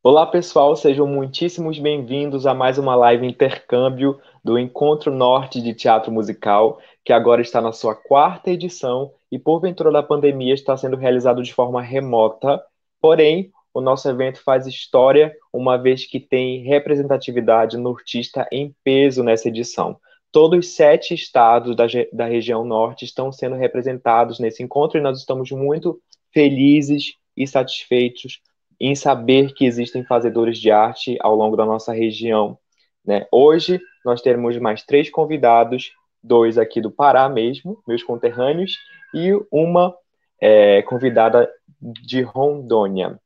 Olá, pessoal, sejam muitíssimos bem-vindos a mais uma live intercâmbio do Encontro Norte de Teatro Musical, que agora está na sua quarta edição e, porventura da pandemia, está sendo realizado de forma remota. Porém, o nosso evento faz história, uma vez que tem representatividade nortista em peso nessa edição. Todos os 7 estados da região norte estão sendo representados nesse encontro e nós estamos muito felizes e satisfeitos em saber que existem fazedores de arte ao longo da nossa região, né? Hoje nós teremos mais 3 convidados, 2 aqui do Pará mesmo, meus conterrâneos, e uma convidada de Rondônia.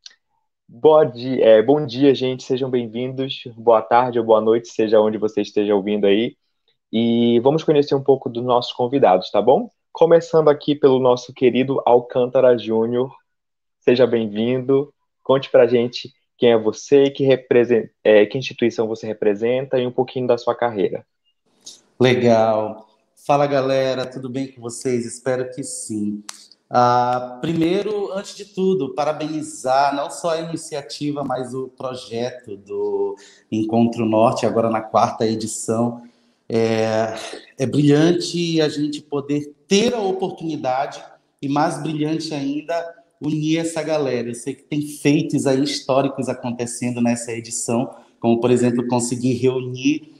Bom dia, gente, sejam bem-vindos, boa tarde ou boa noite, seja onde você esteja ouvindo aí, e vamos conhecer um pouco dos nossos convidados, tá bom? Começando aqui pelo nosso querido Alcântara Júnior, seja bem-vindo. Conte pra gente quem é você, que instituição você representa e um pouquinho da sua carreira. Legal. Fala, galera, tudo bem com vocês? Espero que sim. Primeiro, antes de tudo, parabenizar não só a iniciativa, mas o projeto do Encontro Norte, agora na quarta edição. É brilhante a gente poder ter a oportunidade, e mais brilhante ainda, unir essa galera. Eu sei que tem feitos aí históricos acontecendo nessa edição, como, por exemplo, conseguir reunir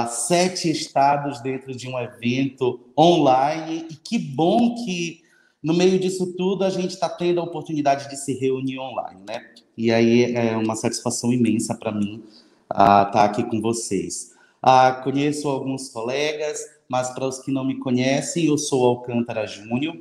7 estados dentro de um evento online. E que bom que, no meio disso tudo, a gente está tendo a oportunidade de se reunir online, né? E aí é uma satisfação imensa para mim estar aqui com vocês. Conheço alguns colegas, mas para os que não me conhecem, eu sou Alcântara Júnior,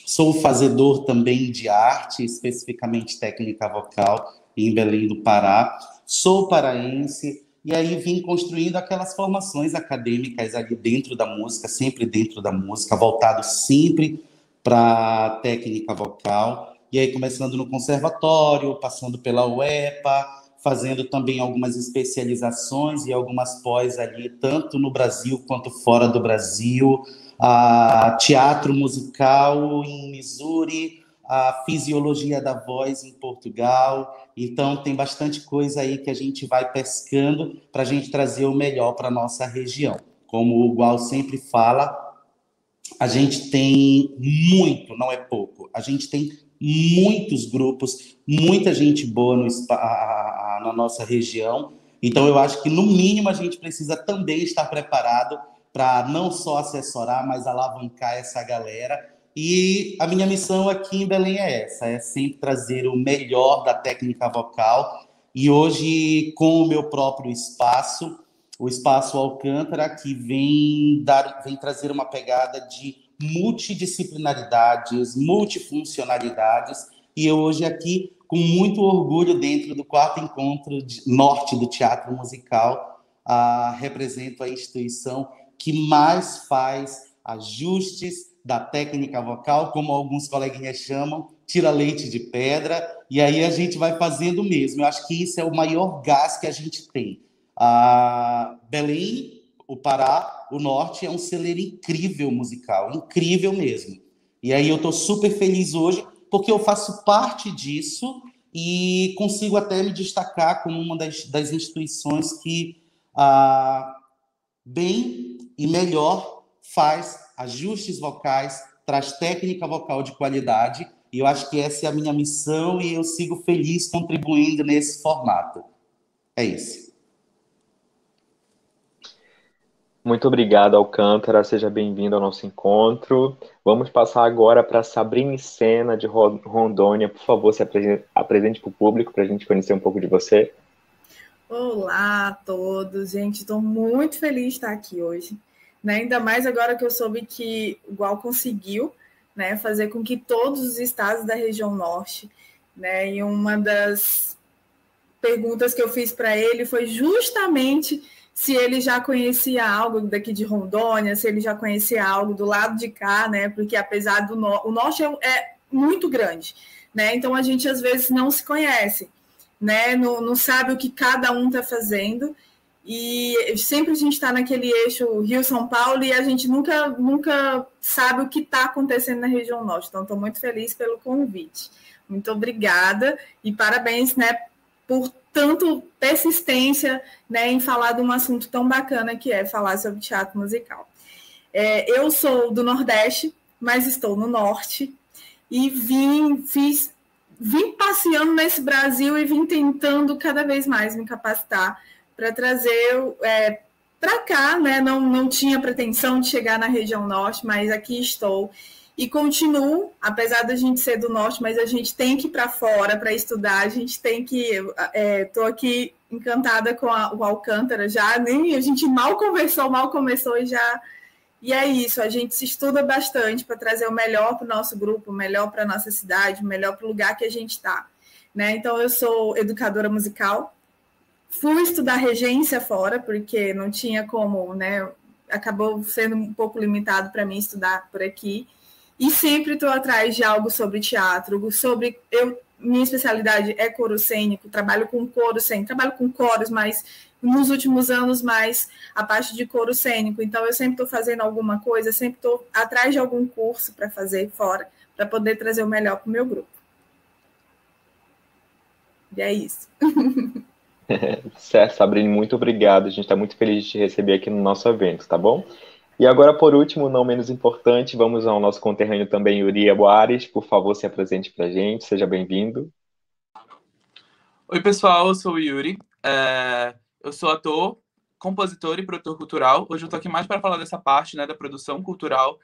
sou fazedor também de arte, especificamente técnica vocal, em Belém do Pará, sou paraense, e aí vim construindo aquelas formações acadêmicas ali dentro da música, sempre dentro da música, voltado sempre para técnica vocal, e aí começando no conservatório, passando pela UEPA, fazendo também algumas especializações e algumas pós ali, tanto no Brasil quanto fora do Brasil, teatro musical em Missouri, a fisiologia da voz em Portugal. Então, tem bastante coisa aí que a gente vai pescando para a gente trazer o melhor para a nossa região. Como o Gual sempre fala, a gente tem muito, não é pouco, a gente tem muitos grupos, muita gente boa na nossa região. Então, eu acho que, no mínimo, a gente precisa também estar preparado para não só assessorar, mas alavancar essa galera. E a minha missão aqui em Belém é essa, é sempre trazer o melhor da técnica vocal. E hoje, com o meu próprio espaço, o Espaço Alcântara, que vem trazer uma pegada de multidisciplinaridades, multifuncionalidades, e eu hoje aqui, com muito orgulho, dentro do quarto encontro norte do Teatro Musical, represento a instituição que mais faz ajustes da técnica vocal, como alguns coleguinhas chamam, tira leite de pedra, e aí a gente vai fazendo mesmo. Eu acho que isso é o maior gás que a gente tem. Belém, o Pará, o Norte, é um celeiro incrível musical, incrível mesmo. E aí eu estou super feliz hoje, porque eu faço parte disso e consigo até me destacar como uma das instituições que bem e melhor faz ajustes vocais, traz técnica vocal de qualidade, e eu acho que essa é a minha missão e eu sigo feliz contribuindo nesse formato. É isso. Muito obrigado, Alcântara. Seja bem-vindo ao nosso encontro. Vamos passar agora para Sabrina Sena, de Rondônia. Por favor, se apresente para o público para a gente conhecer um pouco de você. Olá a todos, gente. Estou muito feliz de estar aqui hoje, né? Ainda mais agora que eu soube que o Gual conseguiu, né, fazer com que todos os estados da região norte, né, e uma das perguntas que eu fiz para ele foi justamente se ele já conhecia algo daqui de Rondônia, se ele já conhecia algo do lado de cá, né? Porque apesar do o norte é muito grande, né? Então a gente às vezes não se conhece, né? Não sabe o que cada um está fazendo. E sempre a gente está naquele eixo Rio-São Paulo e a gente nunca sabe o que está acontecendo na região norte. Então, estou muito feliz pelo convite. Muito obrigada e parabéns, né, por tanto persistência, né, em falar de um assunto tão bacana que é falar sobre teatro musical. Eu sou do Nordeste, mas estou no Norte, e vim passeando nesse Brasil e vim tentando cada vez mais me capacitar para trazer para cá, né? Não tinha pretensão de chegar na região Norte, mas aqui estou. E continuo, apesar da gente ser do Norte, mas a gente tem que ir para fora para estudar, a gente tem que... Estou aqui encantada com o Alcântara já, a gente mal começou e já... E é isso, a gente se estuda bastante para trazer o melhor para o nosso grupo, o melhor para a nossa cidade, o melhor para o lugar que a gente está. Né? Então, eu sou educadora musical, fui estudar regência fora, porque não tinha como, né? Acabou sendo um pouco limitado para mim estudar por aqui. E sempre estou atrás de algo sobre teatro, minha especialidade é coro cênico, trabalho com coro cênico, trabalho com coros, mas nos últimos anos mais a parte de coro cênico. Então, eu sempre estou fazendo alguma coisa, sempre estou atrás de algum curso para fazer fora, para poder trazer o melhor para o meu grupo. E é isso. Certo, Sabrina, muito obrigado. A gente está muito feliz de te receber aqui no nosso evento, tá bom? E agora, por último, não menos importante, vamos ao nosso conterrâneo também, Yuri Aboares. Por favor, se apresente para a gente. Seja bem-vindo. Oi, pessoal. Eu sou o Yuri. Eu sou ator, compositor e produtor cultural. Hoje eu estou aqui mais para falar dessa parte, né, da produção cultural,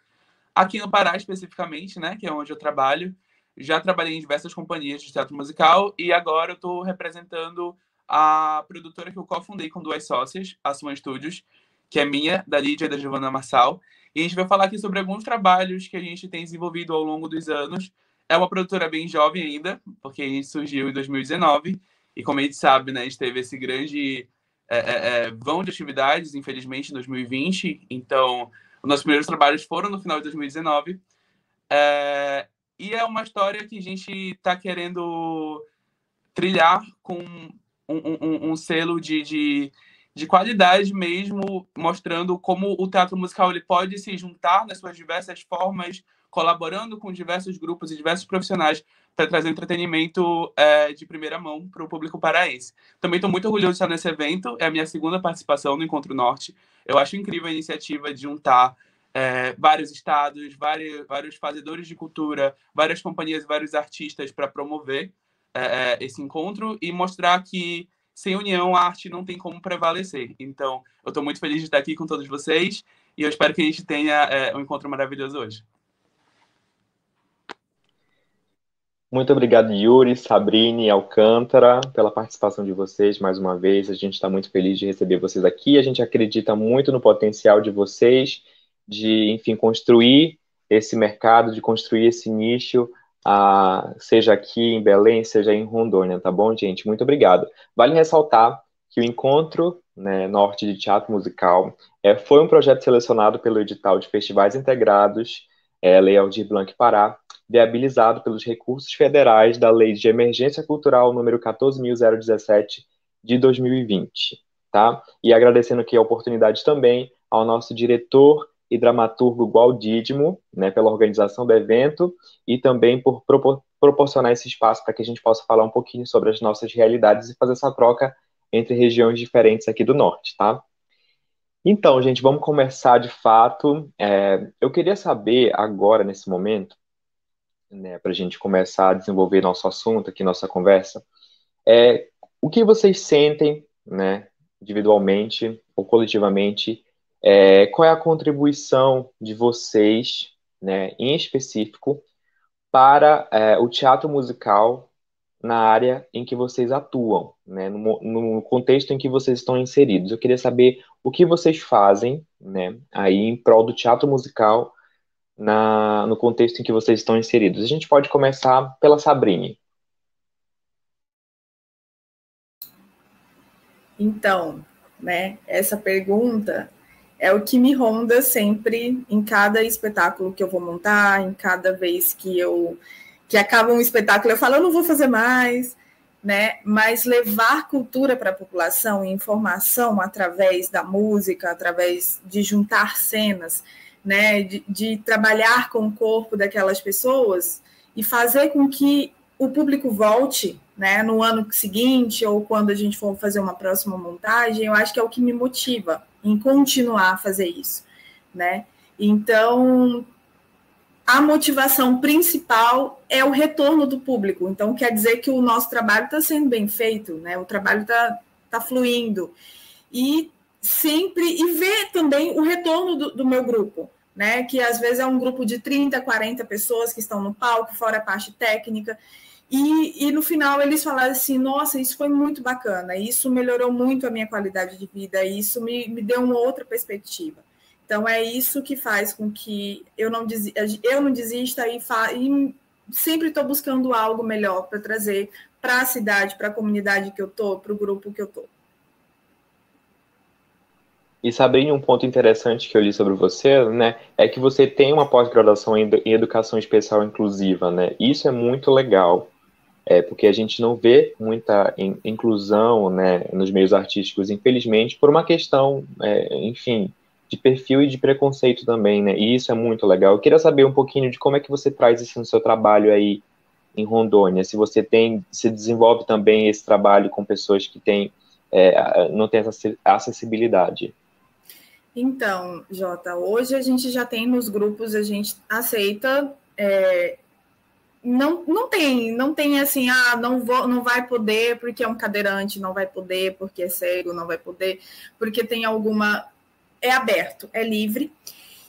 aqui no Pará especificamente, né, que é onde eu trabalho. Já trabalhei em diversas companhias de teatro musical e agora eu estou representando a produtora que eu cofundei com 2 sócias, a Swan Studios, que é minha, da Lídia e da Giovanna Marçal. E a gente vai falar aqui sobre alguns trabalhos que a gente tem desenvolvido ao longo dos anos. É uma produtora bem jovem ainda, porque a gente surgiu em 2019. E como a gente sabe, né, a gente teve esse grande vão de atividades, infelizmente, em 2020. Então, os nossos primeiros trabalhos foram no final de 2019. E é uma história que a gente está querendo trilhar com um selo de qualidade mesmo, mostrando como o teatro musical ele pode se juntar nas suas diversas formas, colaborando com diversos grupos e diversos profissionais para trazer entretenimento de primeira mão para o público paraense. Também estou muito orgulhoso de estar nesse evento, é a minha 2ª participação no Encontro Norte. Eu acho incrível a iniciativa de juntar vários estados, vários fazedores de cultura, várias companhias e vários artistas para promover esse encontro e mostrar que sem união a arte não tem como prevalecer. Então, eu estou muito feliz de estar aqui com todos vocês e eu espero que a gente tenha um encontro maravilhoso hoje. Muito obrigado, Yuri, Sabrina e Alcântara, pela participação de vocês mais uma vez. A gente está muito feliz de receber vocês aqui. A gente acredita muito no potencial de vocês de, enfim, construir esse mercado, de construir esse nicho, seja aqui em Belém, seja em Rondônia, tá bom, gente? Muito obrigado. Vale ressaltar que o Encontro, né, Norte de Teatro Musical foi um projeto selecionado pelo edital de festivais integrados, Lei Aldir Blanc Pará, viabilizado pelos recursos federais da Lei de Emergência Cultural número 14.017 de 2020, tá? E agradecendo aqui a oportunidade também ao nosso diretor e dramaturgo Gualdídimo, né, pela organização do evento e também por proporcionar esse espaço para que a gente possa falar um pouquinho sobre as nossas realidades e fazer essa troca entre regiões diferentes aqui do Norte, tá? Então, gente, vamos começar de fato. Eu queria saber agora, nesse momento, né, para a gente começar a desenvolver nosso assunto aqui, nossa conversa, o que vocês sentem, né, individualmente ou coletivamente, qual é a contribuição de vocês, né, em específico, para o teatro musical na área em que vocês atuam, né, no contexto em que vocês estão inseridos. Eu queria saber o que vocês fazem, né, aí em prol do teatro musical no contexto em que vocês estão inseridos. A gente pode começar pela Sabrine. Então, né, essa pergunta é o que me ronda sempre em cada espetáculo que eu vou montar, em cada vez que acaba um espetáculo, eu falo, eu não vou fazer mais, né? Mas levar cultura para a população e informação através da música, através de juntar cenas, né? De trabalhar com o corpo daquelas pessoas e fazer com que o público volte, né, no ano seguinte, ou quando a gente for fazer uma próxima montagem, eu acho que é o que me motiva em continuar a fazer isso, né? Então, a motivação principal é o retorno do público. Então, quer dizer que o nosso trabalho está sendo bem feito, né? O trabalho está fluindo. E ver também o retorno do meu grupo, né? Que às vezes é um grupo de 30, 40 pessoas que estão no palco, fora a parte técnica. E no final eles falaram assim, nossa, isso foi muito bacana, isso melhorou muito a minha qualidade de vida, isso me deu uma outra perspectiva. Então é isso que faz com que eu não desista e sempre estou buscando algo melhor para trazer para a cidade, para a comunidade que eu estou, para o grupo que eu estou. E Sabrina, um ponto interessante que eu li sobre você, né, é que você tem uma pós-graduação em educação especial inclusiva, né? Isso é muito legal. Porque a gente não vê muita inclusão, né, nos meios artísticos, infelizmente, por uma questão, enfim, de perfil e de preconceito também, né, e isso é muito legal. Eu queria saber um pouquinho de como é que você traz isso no seu trabalho aí em Rondônia, se desenvolve também esse trabalho com pessoas que não têm essa acessibilidade. Então, Jota, hoje a gente já tem nos grupos, a gente aceita... Não tem assim, não vai poder porque é um cadeirante, não vai poder porque é cego, não vai poder porque tem alguma... É aberto, é livre.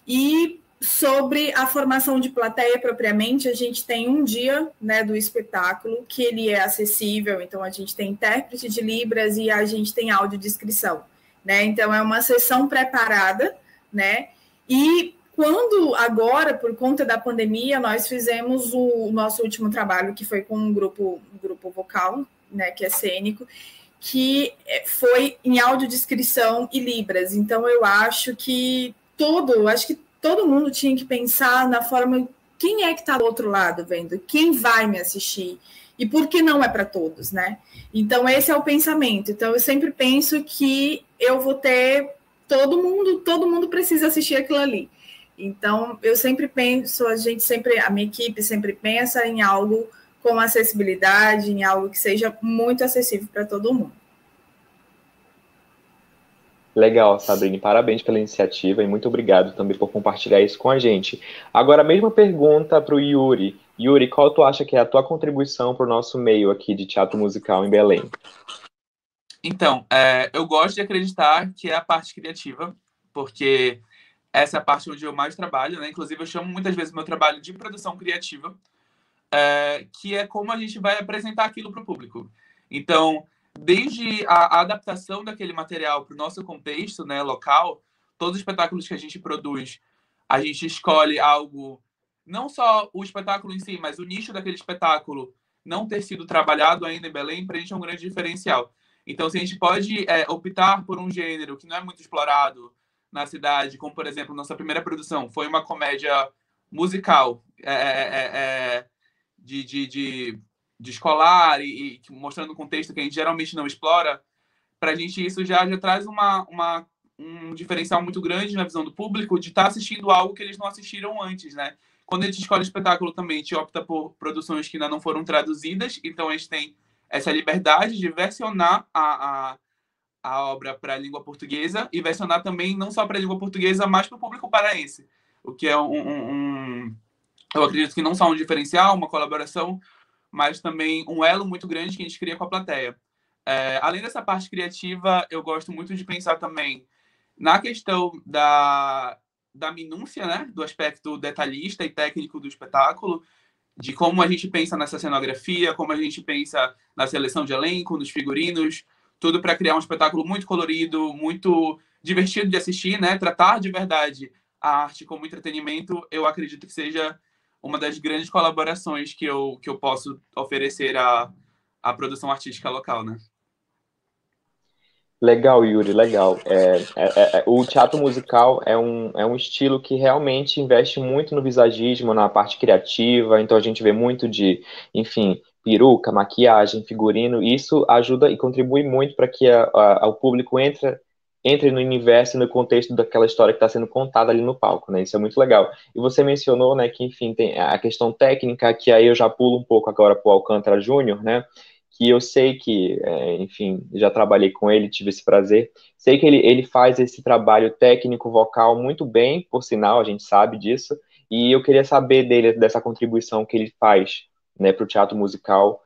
E sobre a formação de plateia propriamente, a gente tem um dia, né, do espetáculo que ele é acessível, então a gente tem intérprete de Libras e a gente tem audiodescrição, né? Então é uma sessão preparada, né? E quando agora, por conta da pandemia, nós fizemos o nosso último trabalho, que foi com um grupo vocal, né, que é cênico, que foi em audiodescrição e Libras. Então, eu acho que todo mundo tinha que pensar na forma, quem é que está do outro lado vendo? Quem vai me assistir? E por que não é para todos, né? Então, esse é o pensamento. Então, eu sempre penso que eu vou ter todo mundo precisa assistir aquilo ali. Então, eu sempre penso, a minha equipe sempre pensa em algo com acessibilidade, em algo que seja muito acessível para todo mundo. Legal, Sabrina, parabéns pela iniciativa e muito obrigado também por compartilhar isso com a gente. Agora, a mesma pergunta para o Yuri. Yuri, qual tu acha que é a tua contribuição para o nosso meio aqui de teatro musical em Belém? Então, eu gosto de acreditar que é a parte criativa, porque essa é a parte onde eu mais trabalho, né? Inclusive, eu chamo muitas vezes o meu trabalho de produção criativa, que é como a gente vai apresentar aquilo para o público. Então, desde a adaptação daquele material para o nosso contexto, né, local, todos os espetáculos que a gente produz, a gente escolhe algo, não só o espetáculo em si, mas o nicho daquele espetáculo não ter sido trabalhado ainda em Belém, para a gente é um grande diferencial. Então, se a gente pode optar por um gênero que não é muito explorado na cidade, como, por exemplo, nossa primeira produção foi uma comédia musical de escolar e mostrando um contexto que a gente geralmente não explora, para a gente isso já traz um diferencial muito grande na visão do público de estar assistindo algo que eles não assistiram antes, né? Quando a gente escolhe espetáculo também, a gente opta por produções que ainda não foram traduzidas, então a gente tem essa liberdade de versionar a obra para a língua portuguesa e versionar também não só para a língua portuguesa, mas para o público paraense, o que é eu acredito que não só um diferencial, uma colaboração, mas também um elo muito grande que a gente cria com a plateia. Além dessa parte criativa, eu gosto muito de pensar também na questão da minúcia, né, do aspecto detalhista e técnico do espetáculo, de como a gente pensa nessa cenografia, como a gente pensa na seleção de elenco, nos figurinos, tudo para criar um espetáculo muito colorido, muito divertido de assistir, né? Tratar de verdade a arte como entretenimento, eu acredito que seja uma das grandes colaborações que eu posso oferecer à produção artística local, né? Legal, Yuri, legal. O teatro musical é um estilo que realmente investe muito no visagismo, na parte criativa, então a gente vê muito de, enfim, peruca, maquiagem, figurino, e isso ajuda e contribui muito para que o público entre no universo e no contexto daquela história que está sendo contada ali no palco, né? Isso é muito legal. E você mencionou, né, que, enfim, tem a questão técnica, que aí eu já pulo um pouco agora para o Alcântara Júnior, né? que eu sei que, enfim, já trabalhei com ele, tive esse prazer. Sei que ele faz esse trabalho técnico vocal muito bem, por sinal, a gente sabe disso, e eu queria saber dele, dessa contribuição que ele faz, né, para o teatro musical,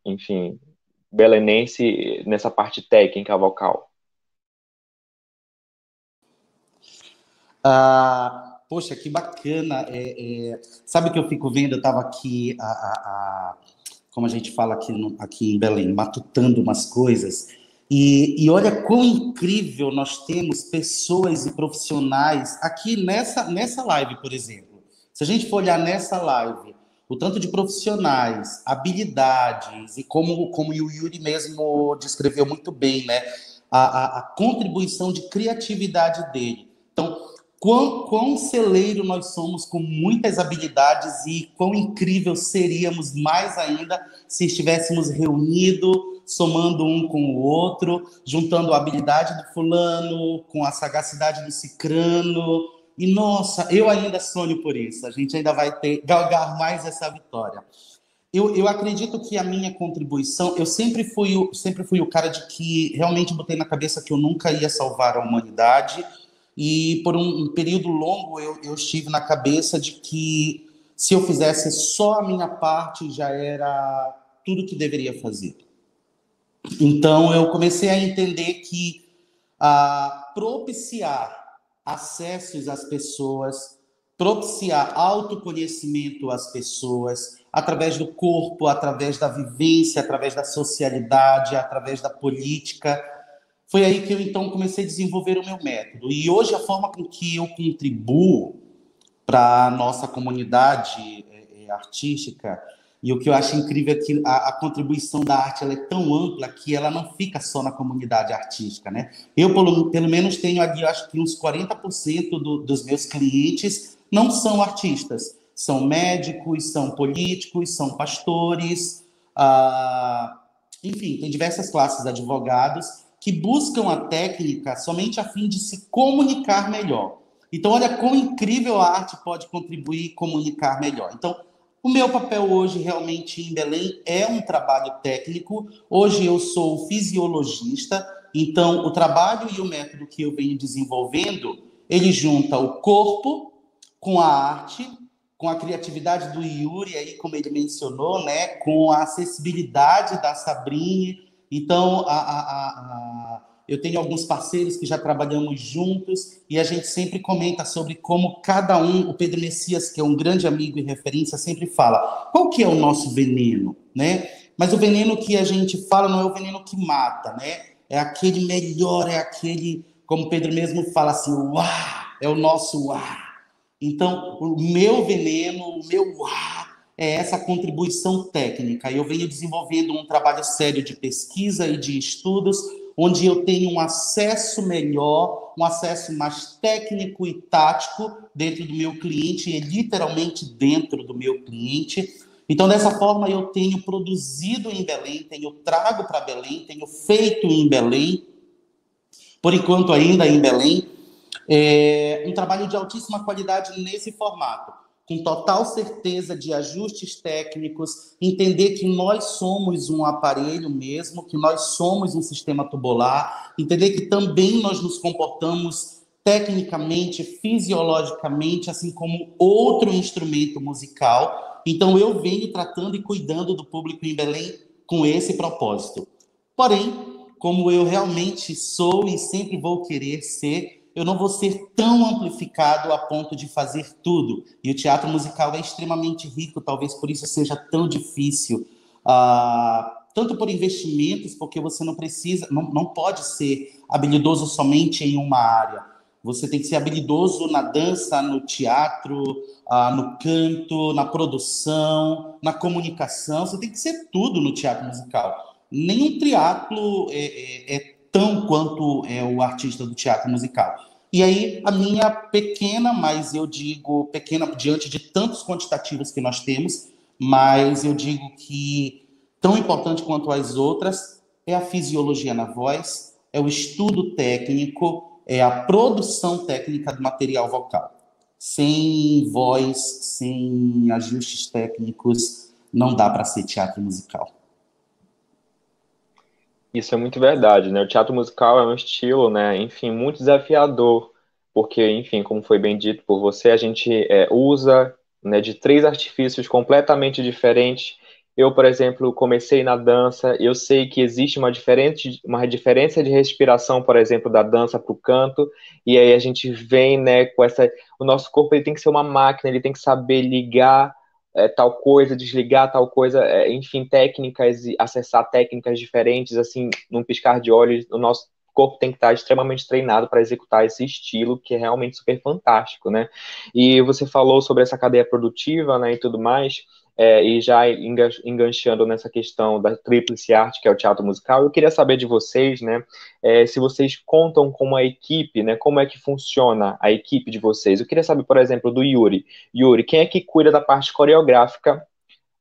enfim, belenense, nessa parte técnica vocal. Poxa, que bacana. Sabe o que eu fico vendo? Eu estava aqui, como a gente fala aqui em Belém, matutando umas coisas, e olha quão incrível nós temos pessoas e profissionais aqui nessa live, por exemplo. Se a gente for olhar nessa live, o tanto de profissionais, habilidades, e como o Yuri mesmo descreveu muito bem, né? A contribuição de criatividade dele. Então, quão celeiro nós somos com muitas habilidades e quão incrível seríamos mais ainda se estivéssemos reunidos, somando um com o outro, juntando a habilidade do fulano com a sagacidade do cicrano. E, nossa, eu ainda sonho por isso. A gente ainda vai galgar mais essa vitória. Eu acredito que a minha contribuição... Eu sempre fui o cara de que realmente botei na cabeça que eu nunca ia salvar a humanidade. E por um período longo eu estive na cabeça de que se eu fizesse só a minha parte já era tudo que deveria fazer. Então eu comecei a entender que propiciar acessos às pessoas, propiciar autoconhecimento às pessoas, através do corpo, através da vivência, através da socialidade, através da política. Foi aí que eu, então, comecei a desenvolver o meu método. E hoje, a forma com que eu contribuo para a nossa comunidade artística, e o que eu acho incrível é que a contribuição da arte ela é tão ampla que ela não fica só na comunidade artística, né? Eu, pelo menos, tenho ali, acho que uns 40% dos meus clientes não são artistas. São médicos, são políticos, são pastores, enfim, tem diversas classes de advogados que buscam a técnica somente a fim de se comunicar melhor. Então, olha quão incrível a arte pode contribuir e comunicar melhor. Então, o meu papel hoje, realmente, em Belém, é um trabalho técnico. Hoje eu sou fisiologista, então o trabalho e o método que eu venho desenvolvendo, ele junta o corpo com a arte, com a criatividade do Yuri, aí, como ele mencionou, né, com a acessibilidade da Sabrine. Então, eu tenho alguns parceiros que já trabalhamos juntos e a gente sempre comenta sobre como cada um, o Pedro Messias, que é um grande amigo e referência, sempre fala qual que é o nosso veneno, né? Mas o veneno que a gente fala não é o veneno que mata, né? É aquele melhor, é aquele, como o Pedro mesmo fala assim, uau, é o nosso uau. Então, o meu veneno, o meu uau, é essa contribuição técnica. Eu venho desenvolvendo um trabalho sério de pesquisa e de estudos, onde eu tenho um acesso melhor, um acesso mais técnico e tático dentro do meu cliente, e literalmente dentro do meu cliente. Então, dessa forma, eu tenho produzido em Belém, tenho trago para Belém, tenho feito em Belém, por enquanto ainda em Belém, um trabalho de altíssima qualidade nesse formato, com total certeza de ajustes técnicos, entender que nós somos um aparelho mesmo, que nós somos um sistema tubular, entender que também nós nos comportamos tecnicamente, fisiologicamente, assim como outro instrumento musical. Então, eu venho tratando e cuidando do público em Belém com esse propósito. Porém, como eu realmente sou e sempre vou querer ser, eu não vou ser tão amplificado a ponto de fazer tudo. E o teatro musical é extremamente rico, talvez por isso seja tão difícil. Tanto por investimentos, porque você não precisa, não pode ser habilidoso somente em uma área. Você tem que ser habilidoso na dança, no teatro, no canto, na produção, na comunicação. Você tem que ser tudo no teatro musical. Nenhum triatlo é tão quanto é o artista do teatro musical. E aí, a minha pequena, mas eu digo pequena diante de tantos quantitativos que nós temos, mas eu digo que tão importante quanto as outras é a fisiologia na voz, é o estudo técnico, é a produção técnica do material vocal. Sem voz, sem ajustes técnicos, não dá para ser teatro musical. Isso é muito verdade, né? O teatro musical é um estilo, né, enfim, muito desafiador, porque, enfim, como foi bem dito por você, a gente usa, né, de três artifícios completamente diferentes. Eu, por exemplo, comecei na dança, eu sei que existe uma diferença de respiração, por exemplo, da dança para o canto, e aí a gente vem, né, com essa... O nosso corpo ele tem que ser uma máquina, ele tem que saber ligar tal coisa, desligar tal coisa, enfim, técnicas e acessar técnicas diferentes, assim, num piscar de olhos, o nosso corpo tem que estar extremamente treinado para executar esse estilo, que é realmente super fantástico, né? E você falou sobre essa cadeia produtiva, né, e tudo mais, e já enganchando nessa questão da tríplice arte, que é o teatro musical, eu queria saber de vocês, né, se vocês contam com uma equipe, né, como é que funciona a equipe de vocês. Eu queria saber, por exemplo, do Yuri. Yuri, quem é que cuida da parte coreográfica,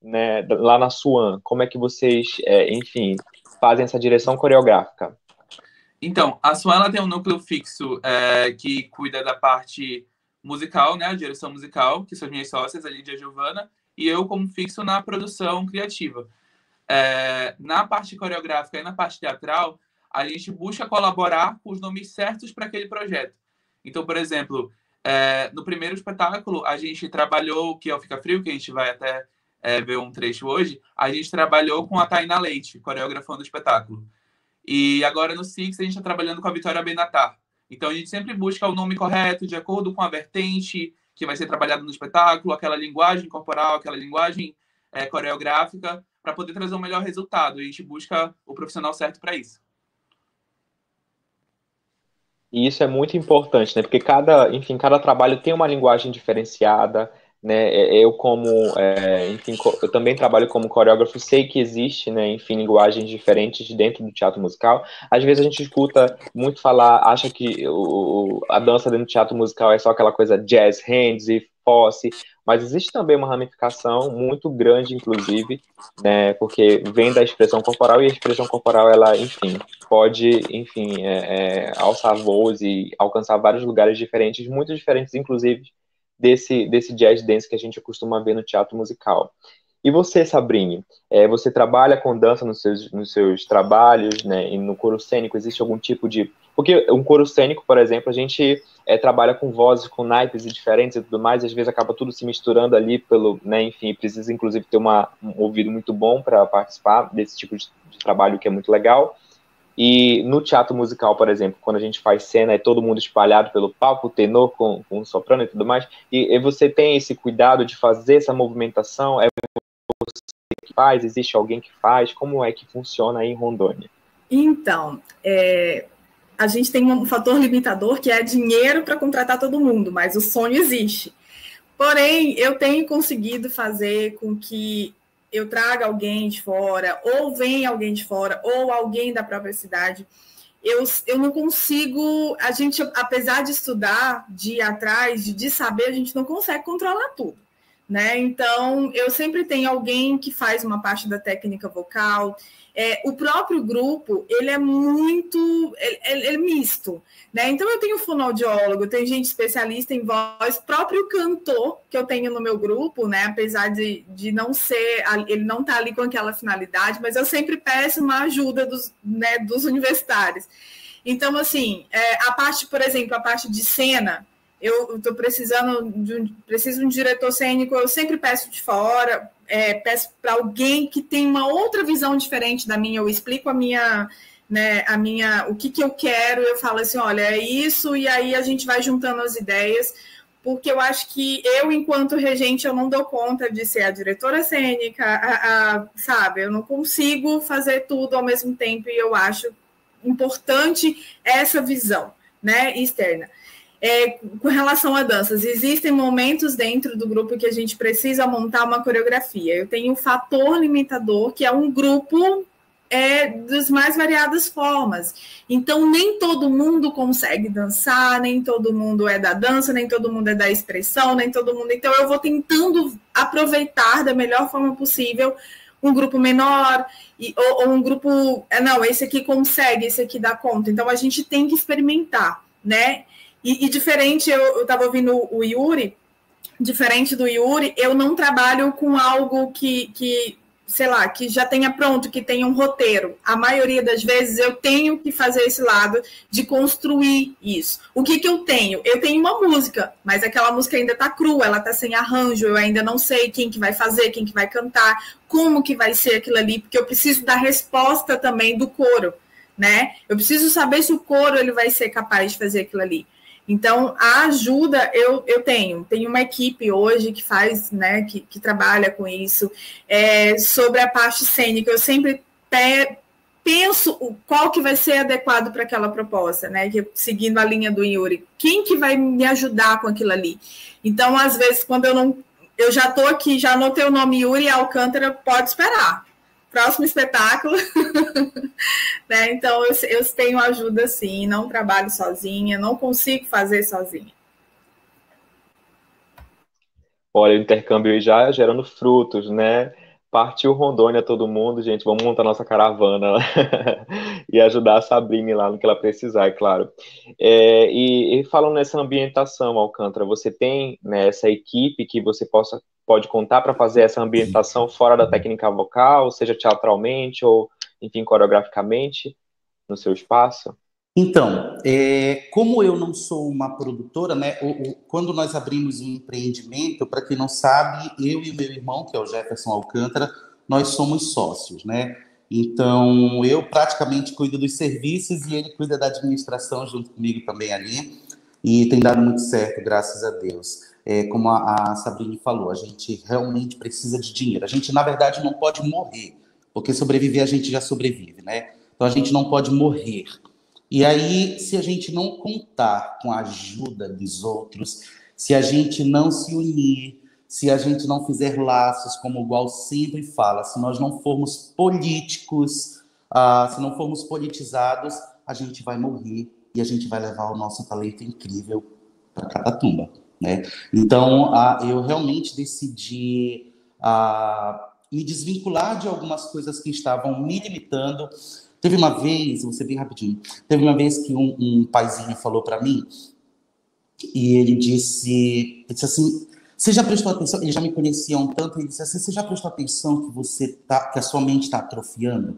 né, lá na Swan? Como é que vocês, enfim, fazem essa direção coreográfica? Então, a Swan ela tem um núcleo fixo que cuida da parte musical, né, a direção musical, que são as minhas sócias, a Lídia e a Giovana, e eu como fixo na produção criativa. Na parte coreográfica e na parte teatral, a gente busca colaborar com os nomes certos para aquele projeto. Então, por exemplo, no primeiro espetáculo, a gente trabalhou, que é o Fica Frio, que a gente vai até ver um trecho hoje, a gente trabalhou com a Tainá Leite, coreografando o espetáculo. E agora no Six a gente está trabalhando com a Vitória Benatar. Então a gente sempre busca o nome correto, de acordo com a vertente que vai ser trabalhado no espetáculo, aquela linguagem corporal, aquela linguagem coreográfica, para poder trazer um melhor resultado. E a gente busca o profissional certo para isso. E isso é muito importante, né? Porque enfim, cada trabalho tem uma linguagem diferenciada, né? Enfim, eu também trabalho como coreógrafo, sei que existe, né? Enfim, linguagens diferentes dentro do teatro musical. Às vezes a gente escuta muito falar, acha que a dança dentro do teatro musical é só aquela coisa jazz hands e fosse, mas existe também uma ramificação muito grande, inclusive, né? Porque vem da expressão corporal e a expressão corporal, ela, enfim, pode, enfim, alçar voos e alcançar vários lugares diferentes, muito diferentes, inclusive, desse jazz dance que a gente costuma ver no teatro musical. E você, Sabrine, você trabalha com dança nos seus trabalhos, né? E no coro cênico existe algum tipo de... Porque um coro cênico, por exemplo, a gente trabalha com vozes, com naipes diferentes e tudo mais, e às vezes acaba tudo se misturando ali né? Enfim, precisa inclusive ter um ouvido muito bom para participar desse tipo de trabalho que é muito legal. E no teatro musical, por exemplo, quando a gente faz cena, é todo mundo espalhado pelo palco, tenor com soprano e tudo mais, e você tem esse cuidado de fazer essa movimentação, você que faz, existe alguém que faz, como é que funciona aí em Rondônia? Então, a gente tem um fator limitador que é dinheiro para contratar todo mundo, mas o sonho existe. Porém, eu tenho conseguido fazer com que eu traga alguém de fora, ou venha alguém de fora, ou alguém da própria cidade. Eu não consigo... A gente, apesar de estudar, de ir atrás, de saber, a gente não consegue controlar tudo, né? Então, eu sempre tenho alguém que faz uma parte da técnica vocal. O próprio grupo, ele é muito... Ele é misto, né? Então, eu tenho fonoaudiólogo, tem gente especialista em voz, próprio cantor que eu tenho no meu grupo, né? Apesar de não ser... Ele não está ali com aquela finalidade, mas eu sempre peço uma ajuda dos universitários. Então, assim, a parte, por exemplo, a parte de cena... Eu estou preciso de um diretor cênico, eu sempre peço de fora, peço para alguém que tem uma outra visão diferente da minha, eu explico o que eu quero, eu falo assim, olha, é isso, e aí a gente vai juntando as ideias, porque eu acho que eu, enquanto regente, eu não dou conta de ser a diretora cênica, sabe, eu não consigo fazer tudo ao mesmo tempo, e eu acho importante essa visão, né, externa. Com relação a danças, existem momentos dentro do grupo que a gente precisa montar uma coreografia. Eu tenho um fator limitador, que é um grupo das mais variadas formas. Então, nem todo mundo consegue dançar, nem todo mundo é da dança, nem todo mundo é da expressão, nem todo mundo... Então, eu vou tentando aproveitar da melhor forma possível um grupo menor, ou um grupo... Não, esse aqui consegue, esse aqui dá conta. Então, a gente tem que experimentar, né? E diferente, eu estava ouvindo o Yuri, diferente do Yuri, eu não trabalho com algo que sei lá, que já tenha pronto, que tenha um roteiro. A maioria das vezes eu tenho que fazer esse lado de construir isso. O que eu tenho? Eu tenho uma música, mas aquela música ainda está crua, ela está sem arranjo, eu ainda não sei quem que vai fazer, quem que vai cantar, como que vai ser aquilo ali, porque eu preciso da resposta também do coro, né? Eu preciso saber se o coro ele vai ser capaz de fazer aquilo ali. Então, a ajuda eu tenho uma equipe hoje que faz, né, que trabalha com isso. Sobre a parte cênica, eu sempre penso qual que vai ser adequado para aquela proposta, né, que, seguindo a linha do Yuri, quem que vai me ajudar com aquilo ali. Então, às vezes, quando eu já estou aqui, já anotei o nome Yuri Alcântara, pode esperar. Próximo espetáculo, né? Então eu tenho ajuda sim, não trabalho sozinha, não consigo fazer sozinha. Olha, o intercâmbio aí já gerando frutos, né? Partiu Rondônia todo mundo, gente, vamos montar nossa caravana e ajudar a Sabrine lá no que ela precisar, é claro. E falando nessa ambientação, Alcântara, você tem, né, essa equipe que você pode contar para fazer essa ambientação fora da técnica vocal, seja teatralmente ou, enfim, coreograficamente, no seu espaço? Então, como eu não sou uma produtora, né, quando nós abrimos um empreendimento, para quem não sabe, eu e o meu irmão, que é o Jefferson Alcântara, nós somos sócios, né? Então, eu praticamente cuido dos serviços e ele cuida da administração junto comigo também ali, e tem dado muito certo, graças a Deus. Como a Sabrine falou, a gente realmente precisa de dinheiro. A gente, na verdade, não pode morrer, porque sobreviver a gente já sobrevive, né? Então, a gente não pode morrer. E aí, se a gente não contar com a ajuda dos outros, se a gente não se unir, se a gente não fizer laços, como o Gual sempre fala, se nós não formos políticos, se não formos politizados, a gente vai morrer e a gente vai levar o nosso talento incrível para Catatumba, né? Então, eu realmente decidi me desvincular de algumas coisas que estavam me limitando. Teve uma vez, vou ser bem rapidinho, teve uma vez que um paizinho falou para mim, e ele disse assim, você já prestou atenção, eles já me conheciam tanto, ele disse assim, você já prestou atenção que a sua mente está atrofiando?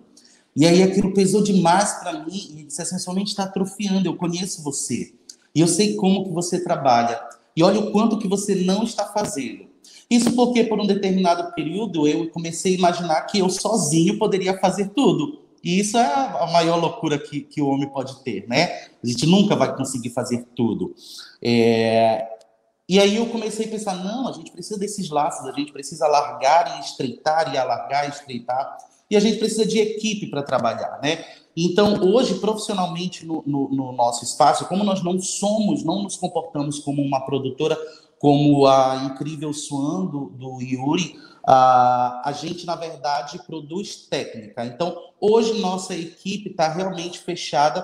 E aí aquilo pesou demais para mim, e ele disse assim, a sua mente está atrofiando, eu conheço você, e eu sei como que você trabalha, e olha o quanto que você não está fazendo. Isso porque por um determinado período eu comecei a imaginar que eu sozinho poderia fazer tudo. E isso é a maior loucura que o homem pode ter, né? A gente nunca vai conseguir fazer tudo. E aí eu comecei a pensar, não, a gente precisa desses laços, a gente precisa alargar e estreitar, e alargar e estreitar, e a gente precisa de equipe para trabalhar, né? Então, hoje, profissionalmente, no nosso espaço, como nós não nos comportamos como uma produtora, como a incrível Swan do Yuri, a gente, na verdade, produz técnica. Então, hoje, nossa equipe está realmente fechada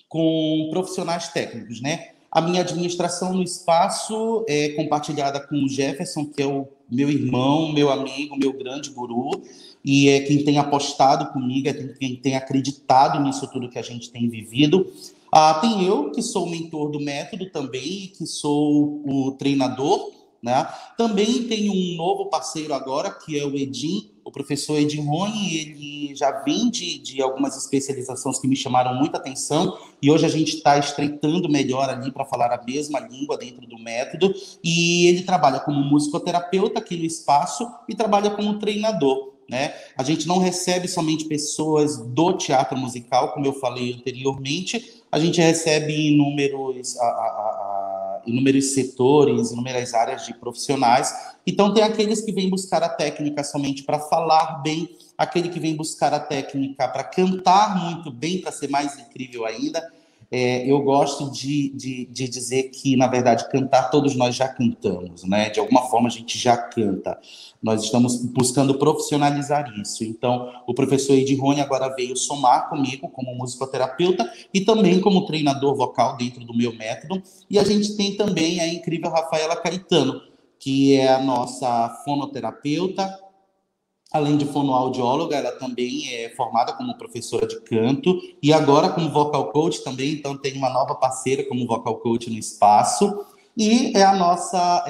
com profissionais técnicos, né? A minha administração no espaço é compartilhada com o Jefferson, que é o meu irmão, meu amigo, meu grande guru, e é quem tem apostado comigo, é quem tem acreditado nisso tudo que a gente tem vivido. Tem eu, que sou o mentor do método também, que sou o treinador, né? Também tem um novo parceiro agora, que é o Edin, o professor Edin Rony. Ele já vem de algumas especializações que me chamaram muita atenção, e hoje a gente está estreitando melhor ali para falar a mesma língua dentro do método, e ele trabalha como musicoterapeuta aqui no espaço e trabalha como treinador, né? A gente não recebe somente pessoas do teatro musical, como eu falei anteriormente, a gente recebe inúmeros setores, inúmeras áreas de profissionais. Então, tem aqueles que vêm buscar a técnica somente para falar bem, aquele que vem buscar a técnica para cantar muito bem, para ser mais incrível ainda. Eu gosto de dizer que, na verdade, cantar todos nós já cantamos, né? De alguma forma a gente já canta. Nós estamos buscando profissionalizar isso. Então, o professor Edi Rony agora veio somar comigo como musicoterapeuta e também como treinador vocal dentro do meu método. E a gente tem também a incrível Rafaela Caetano, que é a nossa fonoterapeuta. Além de fonoaudióloga, ela também é formada como professora de canto e agora como vocal coach também, então tem uma nova parceira como vocal coach no espaço. E é a nossa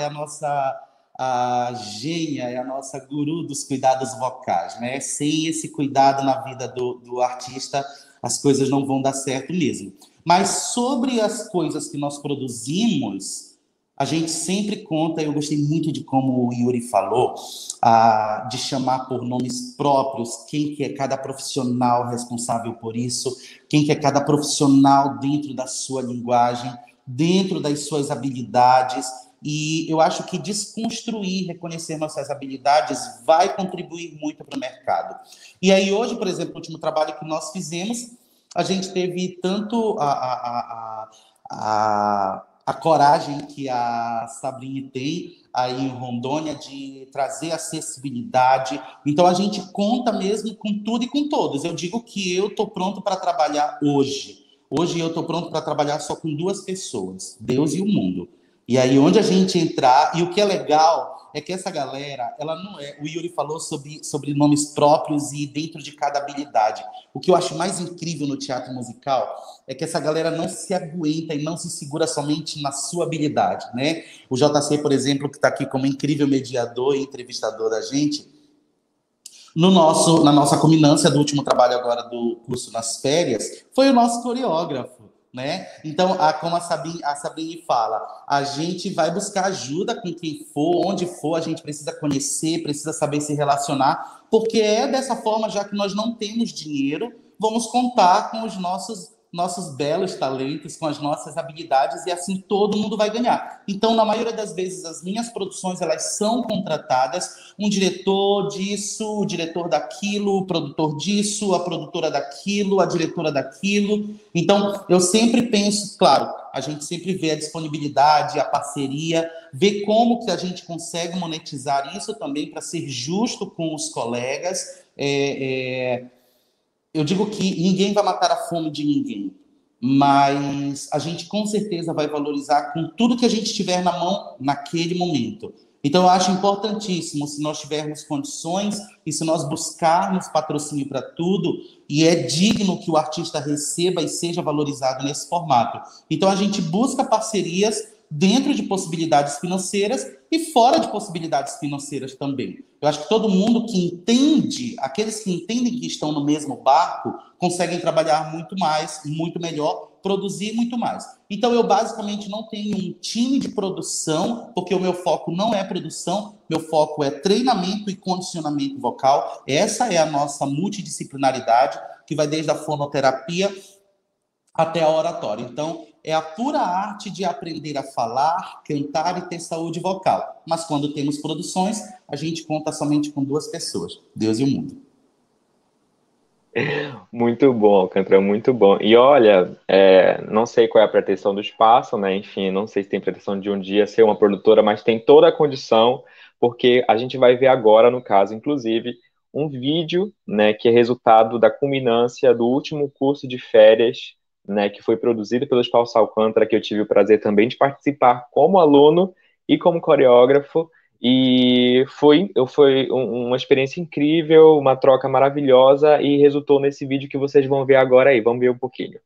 a gênia, é a nossa guru dos cuidados vocais, né? Sem esse cuidado na vida do artista, as coisas não vão dar certo mesmo. Mas sobre as coisas que nós produzimos, a gente sempre conta, eu gostei muito de como o Yuri falou, de chamar por nomes próprios, quem que é cada profissional responsável por isso, quem que é cada profissional dentro da sua linguagem, dentro das suas habilidades. E eu acho que desconstruir, reconhecer nossas habilidades vai contribuir muito para o mercado. E aí hoje, por exemplo, o último trabalho que nós fizemos, a gente teve tanto a coragem que a Sabrine tem aí em Rondônia de trazer acessibilidade. Então, a gente conta mesmo com tudo e com todos. Eu digo que eu estou pronto para trabalhar hoje. Hoje eu estou pronto para trabalhar só com 2 pessoas, Deus e o mundo. E aí, onde a gente entrar, e o que é legal é que essa galera, ela não é... O Yuri falou sobre nomes próprios e dentro de cada habilidade. O que eu acho mais incrível no teatro musical é que essa galera não se aguenta e não se segura somente na sua habilidade, né? O JC, por exemplo, que está aqui como incrível mediador e entrevistador da gente, na nossa culminância do último trabalho agora do curso nas férias, foi o nosso coreógrafo. Né? Então, como a Sabrine fala, a gente vai buscar ajuda com quem for, onde for, a gente precisa conhecer, precisa saber se relacionar, porque é dessa forma, já que nós não temos dinheiro, vamos contar com os nossos belos talentos, com as nossas habilidades, e assim todo mundo vai ganhar. Então, na maioria das vezes, as minhas produções, elas são contratadas, um diretor disso, o diretor daquilo, o produtor disso, a produtora daquilo, a diretora daquilo. Então, eu sempre penso, claro, a gente sempre vê a disponibilidade, a parceria, vê como que a gente consegue monetizar isso também para ser justo com os colegas. Eu digo que ninguém vai matar a fome de ninguém, mas a gente com certeza vai valorizar com tudo que a gente tiver na mão naquele momento. Então, eu acho importantíssimo, se nós tivermos condições e se nós buscarmos patrocínio para tudo, e é digno que o artista receba e seja valorizado nesse formato. Então, a gente busca parcerias dentro de possibilidades financeiras e fora de possibilidades financeiras também. Eu acho que todo mundo que entende, aqueles que entendem que estão no mesmo barco, conseguem trabalhar muito mais, muito melhor, produzir muito mais. Então, eu basicamente não tenho um time de produção, porque o meu foco não é produção, meu foco é treinamento e condicionamento vocal. Essa é a nossa multidisciplinaridade, que vai desde a fonoterapia até a oratória. Então, é a pura arte de aprender a falar, cantar e ter saúde vocal. Mas quando temos produções, a gente conta somente com 2 pessoas, Deus e o mundo. Muito bom, Alcântara, muito bom. E olha, não sei qual é a pretensão do espaço, né? Enfim, não sei se tem pretensão de um dia ser uma produtora, mas tem toda a condição, porque a gente vai ver agora, no caso, inclusive, um vídeo, né, que é resultado da culminância do último curso de férias, né, que foi produzido pelo Espaço Alcântara, que eu tive o prazer também de participar como aluno e como coreógrafo, e foi uma experiência incrível, uma troca maravilhosa, e resultou nesse vídeo que vocês vão ver agora aí. Vamos ver um pouquinho.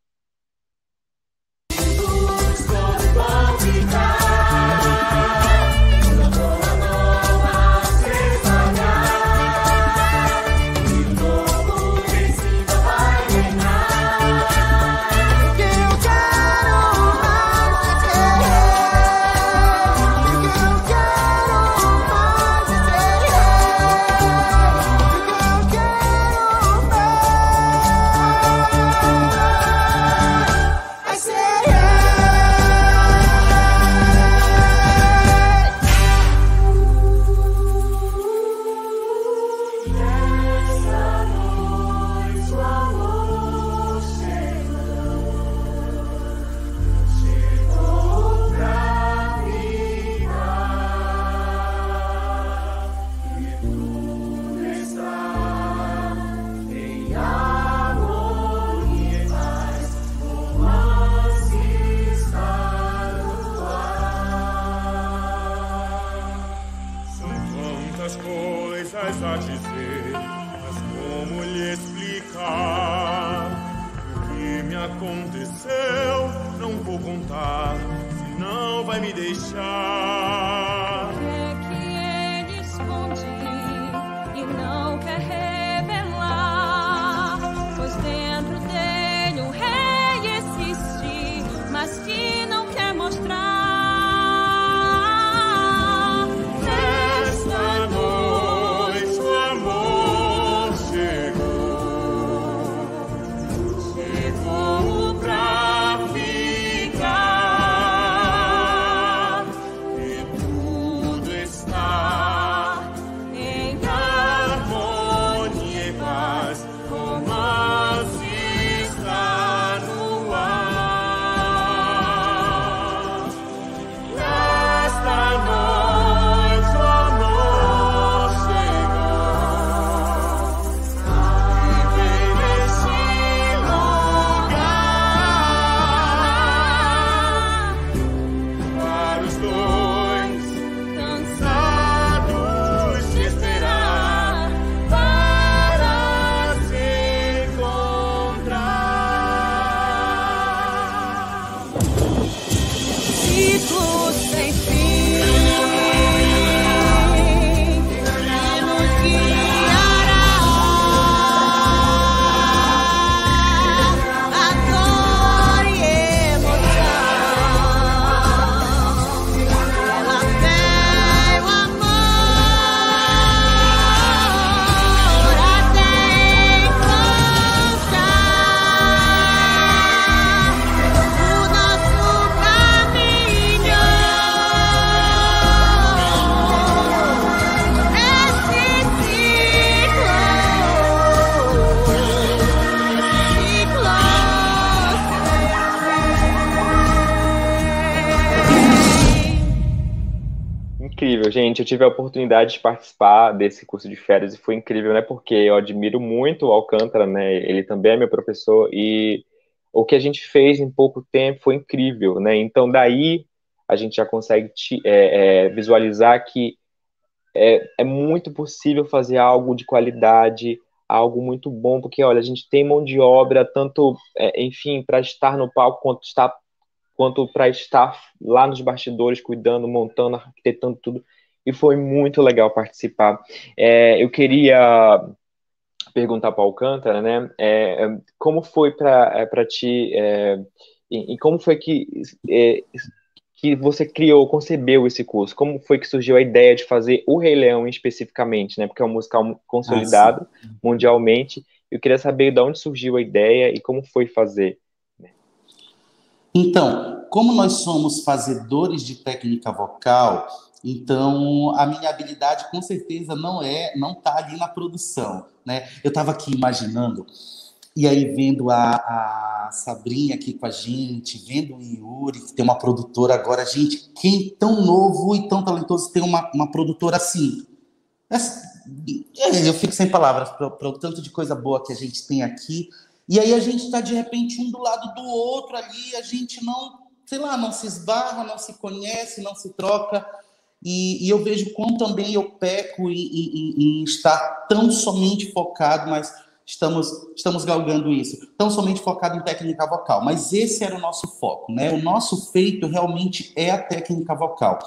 A dizer, mas como lhe explicar o que me aconteceu? não vou contar, senão vai me deixar. O que é que ele esconde e não quer revelar? Pois dentro dele um rei existe, mas que não quer mostrar. Esta noite o amor chegou pra ficar, e tudo está em harmonia e paz, romance está no ar. Esta noite o amor chegou e vem neste lugar para os dois cansados de esperar para se encontrar. Ciclo sem fim que nos guiará. A dor e emoção, pela fé e o amor, até encontrar o nosso caminho. Incrível, gente. Eu tive a oportunidade de participar desse curso de férias e foi incrível, né? Porque eu admiro muito o Alcântara, né? Ele também é meu professor e o que a gente fez em pouco tempo foi incrível, né? Então, daí a gente já consegue visualizar que é muito possível fazer algo de qualidade, algo muito bom, porque, olha, a gente tem mão de obra, tanto, enfim, para estar no palco, quanto para estar lá nos bastidores, cuidando, montando, arquitetando tudo, e foi muito legal participar. Eu queria perguntar para o Alcântara, né, como foi para ti, e como foi que você concebeu esse curso? Como foi que surgiu a ideia de fazer o Rei Leão especificamente, né? Porque é um musical consolidado mundialmente. Eu queria saber de onde surgiu a ideia e como foi fazer. Então, como nós somos fazedores de técnica vocal, então a minha habilidade com certeza não está ali na produção, né? Eu estava aqui imaginando, e aí vendo a Sabrinha aqui com a gente, vendo o Yuri, que tem uma produtora agora, gente, quem tão novo e tão talentoso tem uma produtora assim? Eu fico sem palavras para o tanto de coisa boa que a gente tem aqui. E aí a gente está, de repente, um do lado do outro ali, a gente não, sei lá, não se esbarra, não se conhece, não se troca. E eu vejo como também eu peco em estar tão somente focado, mas estamos galgando isso, tão somente focado em técnica vocal. Mas esse era o nosso foco, né? O nosso feito realmente é a técnica vocal.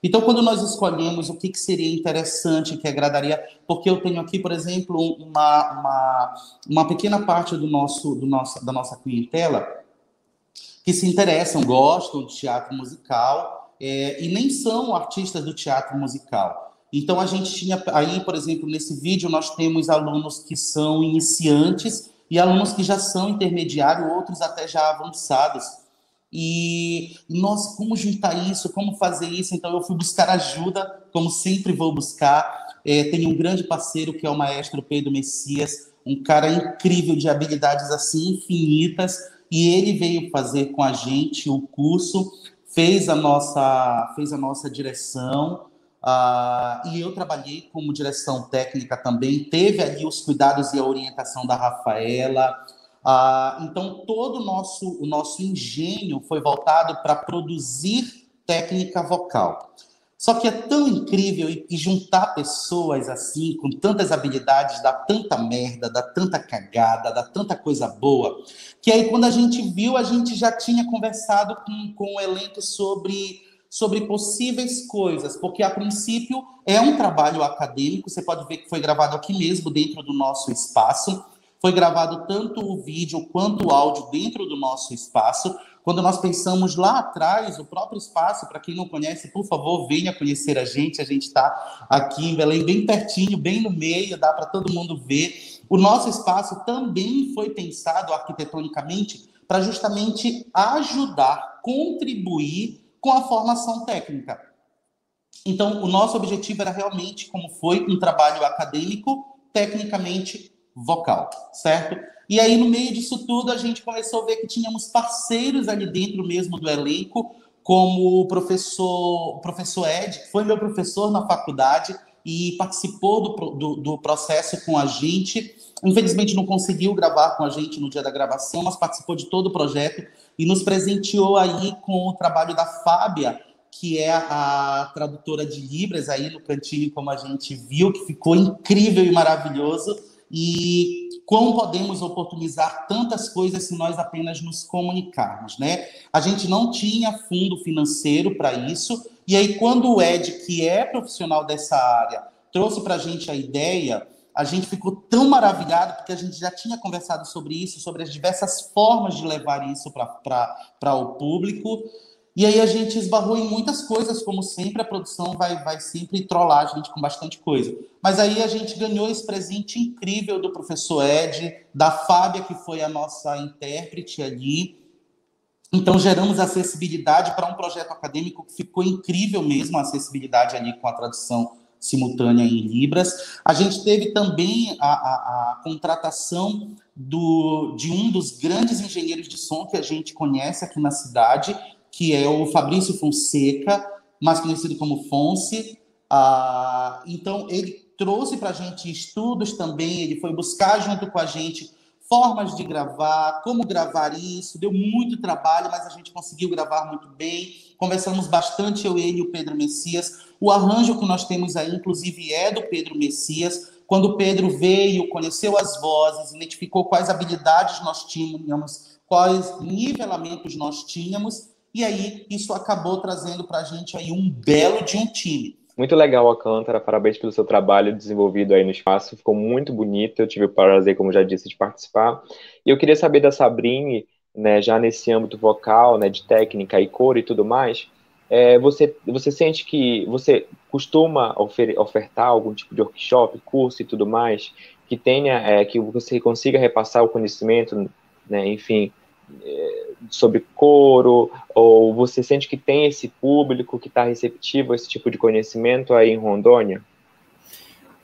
Então, quando nós escolhemos o que seria interessante, que agradaria, porque eu tenho aqui, por exemplo, uma pequena parte da nossa clientela que se interessam, gostam de teatro musical, e nem são artistas do teatro musical. Então, a gente tinha aí, por exemplo, nesse vídeo, nós temos alunos que são iniciantes e alunos que já são intermediários, outros até já avançados. E, nossa, como juntar isso, como fazer isso? Então, eu fui buscar ajuda, como sempre vou buscar. Tenho um grande parceiro, que é o maestro Pedro Messias, um cara incrível, de habilidades assim infinitas, e ele veio fazer com a gente o curso, fez a nossa direção, e eu trabalhei como direção técnica também, teve ali os cuidados e a orientação da Rafaela. Então, todo o nosso engenho foi voltado para produzir técnica vocal. Só que é tão incrível e juntar pessoas assim, com tantas habilidades, dá tanta merda, dá tanta cagada, dá tanta coisa boa, que aí quando a gente viu, a gente já tinha conversado com o elenco sobre possíveis coisas, porque a princípio é um trabalho acadêmico, você pode ver que foi gravado aqui mesmo, dentro do nosso espaço, foi gravado tanto o vídeo quanto o áudio dentro do nosso espaço. Quando nós pensamos lá atrás, o próprio espaço, para quem não conhece, por favor, venha conhecer a gente está aqui em Belém, bem pertinho, bem no meio, dá para todo mundo ver. O nosso espaço também foi pensado arquitetonicamente para justamente ajudar, contribuir com a formação técnica. Então, o nosso objetivo era realmente, como foi, um trabalho acadêmico, tecnicamente vocal, certo? E aí, no meio disso tudo, a gente começou a ver que tínhamos parceiros ali dentro mesmo do elenco, como o professor Ed, que foi meu professor na faculdade e participou do processo com a gente. Infelizmente, não conseguiu gravar com a gente no dia da gravação, mas participou de todo o projeto e nos presenteou aí com o trabalho da Fábia, que é a tradutora de Libras aí no cantinho, como a gente viu, que ficou incrível e maravilhoso. E como podemos oportunizar tantas coisas se nós apenas nos comunicarmos, né? A gente não tinha fundo financeiro para isso, e aí quando o Ed, que é profissional dessa área, trouxe para a gente a ideia, a gente ficou tão maravilhado, porque a gente já tinha conversado sobre isso, sobre as diversas formas de levar isso para o público. E aí a gente esbarrou em muitas coisas, como sempre, a produção vai sempre trollar a gente com bastante coisa. Mas aí a gente ganhou esse presente incrível do professor Ed, da Fábia, que foi a nossa intérprete ali. Então geramos acessibilidade para um projeto acadêmico que ficou incrível mesmo, a acessibilidade ali com a tradução simultânea em Libras. A gente teve também a contratação de um dos grandes engenheiros de som que a gente conhece aqui na cidade, que é o Fabrício Fonseca, mais conhecido como Fonse. Então, ele trouxe para a gente estudos também, ele foi buscar junto com a gente formas de gravar, como gravar isso, deu muito trabalho, mas a gente conseguiu gravar muito bem, conversamos bastante, eu, ele e o Pedro Messias. O arranjo que nós temos aí, inclusive, é do Pedro Messias. Quando o Pedro veio, conheceu as vozes, identificou quais habilidades nós tínhamos, quais nivelamentos nós tínhamos, e aí isso acabou trazendo para a gente aí um belo de um time. Muito legal, Alcântara, parabéns pelo seu trabalho desenvolvido aí no espaço, ficou muito bonito, eu tive o prazer, como já disse, de participar. E eu queria saber da Sabrine, né, já nesse âmbito vocal, né, de técnica e cor e tudo mais, você sente que você costuma ofertar algum tipo de workshop, curso e tudo mais, que tenha, que você consiga repassar o conhecimento, né, enfim, sobre coro, ou você sente que tem esse público que está receptivo a esse tipo de conhecimento aí em Rondônia?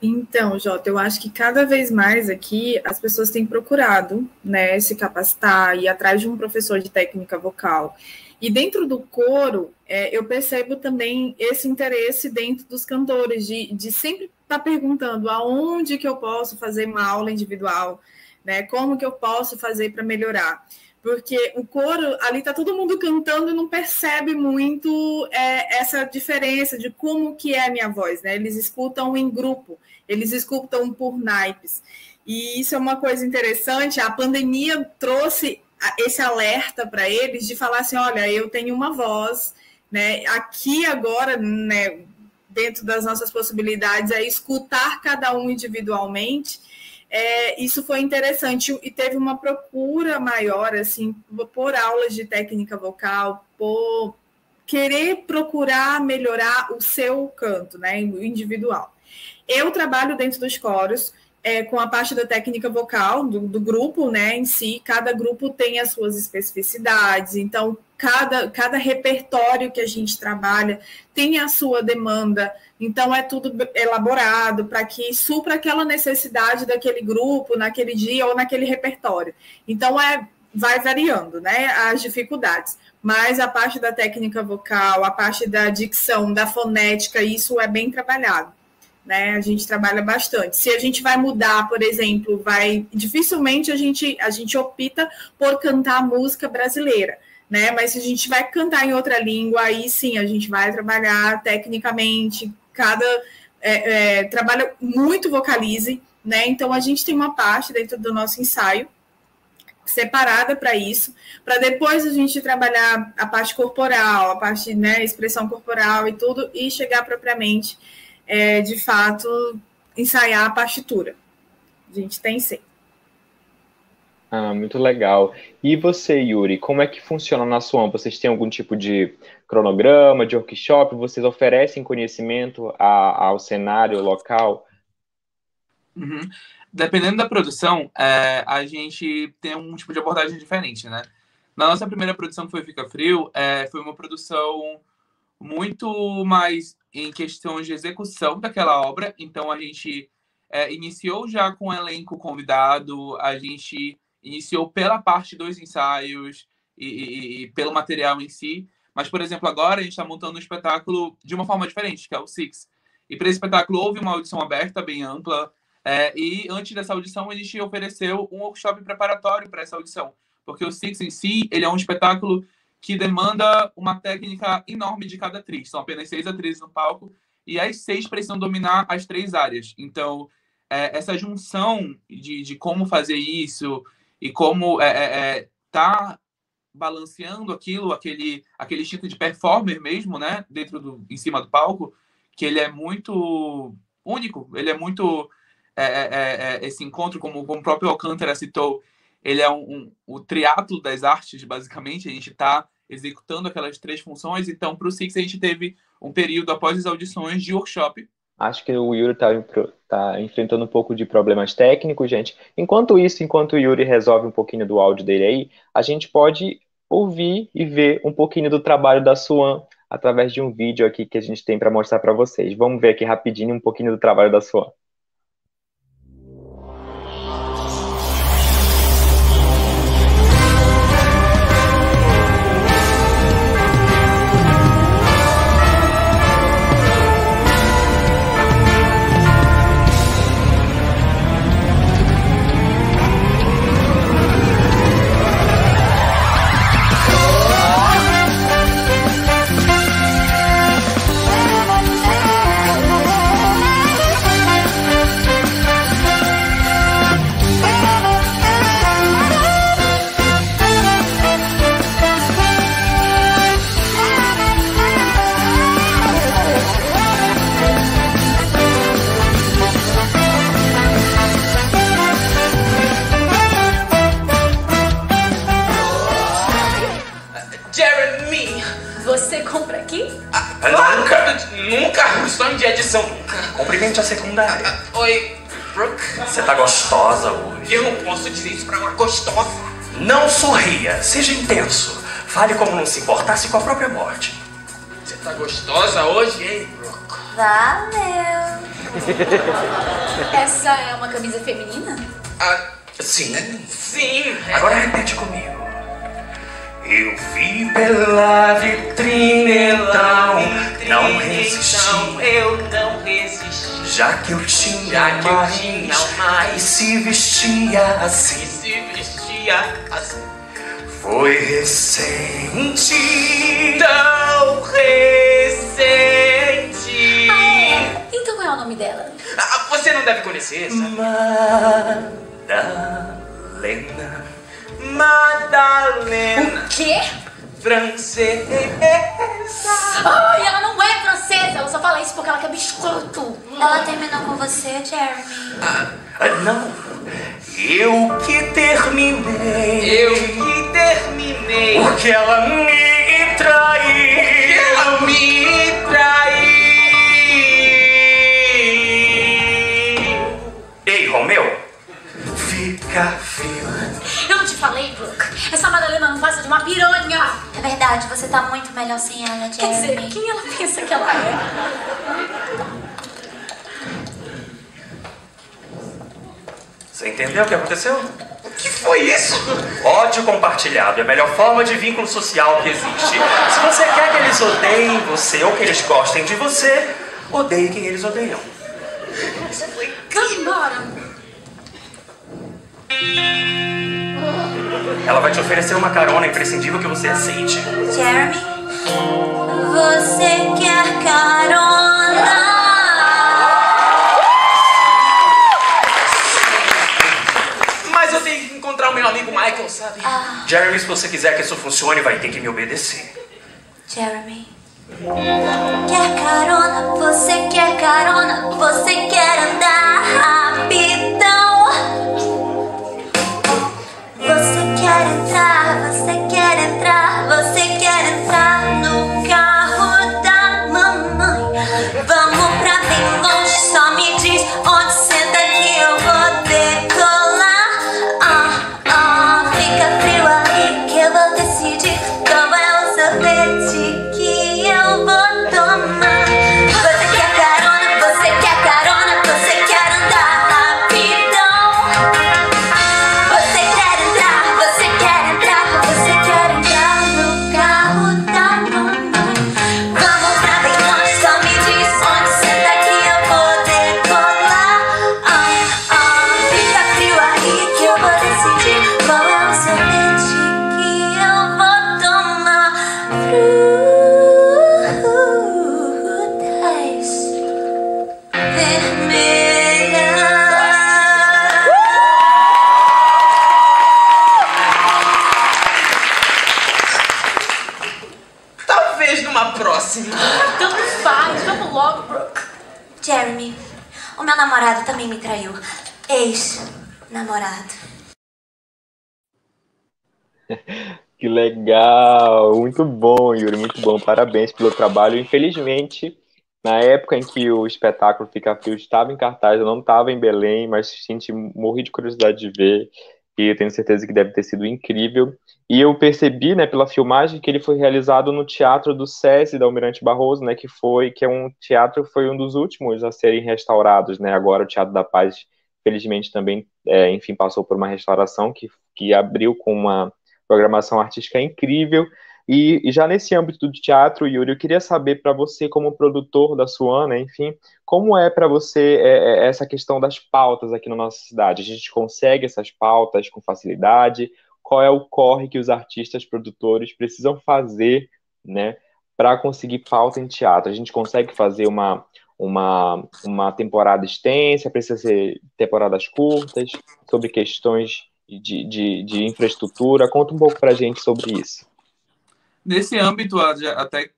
Então, Jota, eu acho que cada vez mais aqui as pessoas têm procurado, né, se capacitar, ir atrás de um professor de técnica vocal. E dentro do coro, eu percebo também esse interesse dentro dos cantores, de sempre estar perguntando aonde que eu posso fazer uma aula individual, né, como que eu posso fazer para melhorar. Porque o coro, ali está todo mundo cantando e não percebe muito essa diferença de como que é a minha voz, né? Eles escutam em grupo, eles escutam por naipes. E isso é uma coisa interessante, a pandemia trouxe esse alerta para eles de falar assim, olha, eu tenho uma voz, né? Aqui agora, né, dentro das nossas possibilidades, é escutar cada um individualmente. Isso foi interessante e teve uma procura maior assim, por aulas de técnica vocal, por querer procurar melhorar o seu canto, né, o individual. Eu trabalho dentro dos coros com a parte da técnica vocal do grupo, né, em si. Cada grupo tem as suas especificidades, então cada repertório que a gente trabalha tem a sua demanda, então é tudo elaborado para que supra aquela necessidade daquele grupo, naquele dia ou naquele repertório. Então vai variando, né, as dificuldades, mas a parte da técnica vocal, a parte da dicção, da fonética, isso é bem trabalhado, né? A gente trabalha bastante. Se a gente vai mudar, por exemplo, dificilmente a gente opta por cantar música brasileira, né? Mas se a gente vai cantar em outra língua, aí sim, a gente vai trabalhar tecnicamente, trabalha muito vocalize, né? Então a gente tem uma parte dentro do nosso ensaio separada para isso, para depois a gente trabalhar a parte corporal, a parte, né, expressão corporal e tudo, e chegar propriamente, de fato, ensaiar a partitura. A gente tem sim. Ah, muito legal. E você, Yuri, como é que funciona na Swan? Vocês têm algum tipo de cronograma, de workshop? Vocês oferecem conhecimento ao cenário local? Uhum. Dependendo da produção, a gente tem um tipo de abordagem diferente, né? Na nossa primeira produção, que foi Fica Frio, foi uma produção muito mais em questão de execução daquela obra. Então, a gente iniciou já com o elenco convidado, a gente iniciou pela parte dos ensaios e pelo material em si. Mas, por exemplo, agora a gente está montando um espetáculo de uma forma diferente, que é o Six. E para esse espetáculo houve uma audição aberta, bem ampla, e antes dessa audição a gente ofereceu um workshop preparatório para essa audição, porque o Six em si, ele é um espetáculo que demanda uma técnica enorme de cada atriz. São apenas 6 atrizes no palco e as 6 precisam dominar as 3 áreas. Então, essa junção de como fazer isso e como tá balanceando aquele instinto de performer mesmo, né, em cima do palco, que ele é muito único, ele é muito esse encontro, como o próprio Alcântara citou, ele é o triatlo das artes, basicamente. A gente está executando aquelas 3 funções. Então, para o Six, a gente teve um período após as audições de workshop. Acho que o Yuri tá enfrentando um pouco de problemas técnicos, gente. Enquanto o Yuri resolve um pouquinho do áudio dele aí, a gente pode ouvir e ver um pouquinho do trabalho da Swan através de um vídeo aqui que a gente tem para mostrar para vocês. Vamos ver aqui rapidinho um pouquinho do trabalho da Swan. Você compra aqui? Nunca! Sonho de edição, nunca. Cumprimente a secundária. Oi, Brooke. Você tá gostosa hoje. Eu não posso dizer isso pra uma gostosa. Não sorria, seja intenso. Fale como não se importasse com a própria morte. Você tá gostosa hoje, hein, Brooke? Valeu! Essa é uma camisa feminina? Sim. Sim. Agora repete comigo. Eu vi pela vitrine, então não resisti. Eu não resisti. Já que eu tinha mais e se vestia assim. Foi recente. Tão recente. Então qual é o nome dela? Você não deve conhecer essa. Madalena. O quê? Francesa. Ai, ela não é francesa. Ela só fala isso porque ela quer biscoito. Ela terminou com você, Jeremy? Não. Eu que terminei. Porque ela me traiu. Ei, Romeu. Fica frio. Eu não te falei, Brooke? Essa Madalena não passa de uma piranha. É verdade, você tá muito melhor sem ela, Jeremy. Quer dizer, quem ela pensa que ela é? Você entendeu o que aconteceu? O que foi isso? Ódio compartilhado é a melhor forma de vínculo social que existe. Se você quer que eles odeiem você ou que eles gostem de você, odeie quem eles odeiam. Isso foi Vamos embora. Ela vai te oferecer uma carona imprescindível que você aceite. Jeremy, você quer carona? Mas eu tenho que encontrar o meu amigo Michael, sabe? Jeremy, se você quiser que isso funcione, vai ter que me obedecer. Jeremy, quer carona? Você quer carona? Você quer andar rapidão? Você quer entrar? Você quer entrar? Você quer entrar no carro da mamãe? Vamos pra bem longe, só me diz onde senta que eu vou decolar. Fica frio aí que eu vou decidir qual é o sorvete que eu vou tomar. Você quer carona? Você quer carona? Você quer andar rapidão? Você quer entrar? Você quer entrar? Você quer entrar no carro da mamãe? Vamos pra bem longe, só me diz onde senta que eu vou decolar. Fica frio aí que eu vou decidir qual é o sorvete que eu vou tomar. Frutas vermelhas. Talvez numa próxima. Tanto faz, vamos logo, Brooke. Jeremy, o meu namorado também me traiu. Ex-namorado. Que legal! Muito bom, Yuri, muito bom. Parabéns pelo trabalho. Infelizmente, na época em que o espetáculo Fica Frio estava em cartaz, eu não estava em Belém, mas morri de curiosidade de ver, e eu tenho certeza que deve ter sido incrível. E eu percebi, né, pela filmagem, que ele foi realizado no Teatro do SESI da Almirante Barroso, né, que é um teatro, foi um dos últimos a serem restaurados, né. Agora o Teatro da Paz, felizmente também, enfim, passou por uma restauração que abriu com uma programação artística incrível. E já nesse âmbito do teatro, Yuri, eu queria saber para você, como produtor da Suana, enfim, como é para você essa questão das pautas aqui na nossa cidade? A gente consegue essas pautas com facilidade? Qual é o corre que os artistas produtores precisam fazer, né, para conseguir pauta em teatro? A gente consegue fazer uma temporada extensa, precisa ser temporadas curtas, sobre questões de infraestrutura? Conta um pouco para a gente sobre isso. Nesse âmbito, até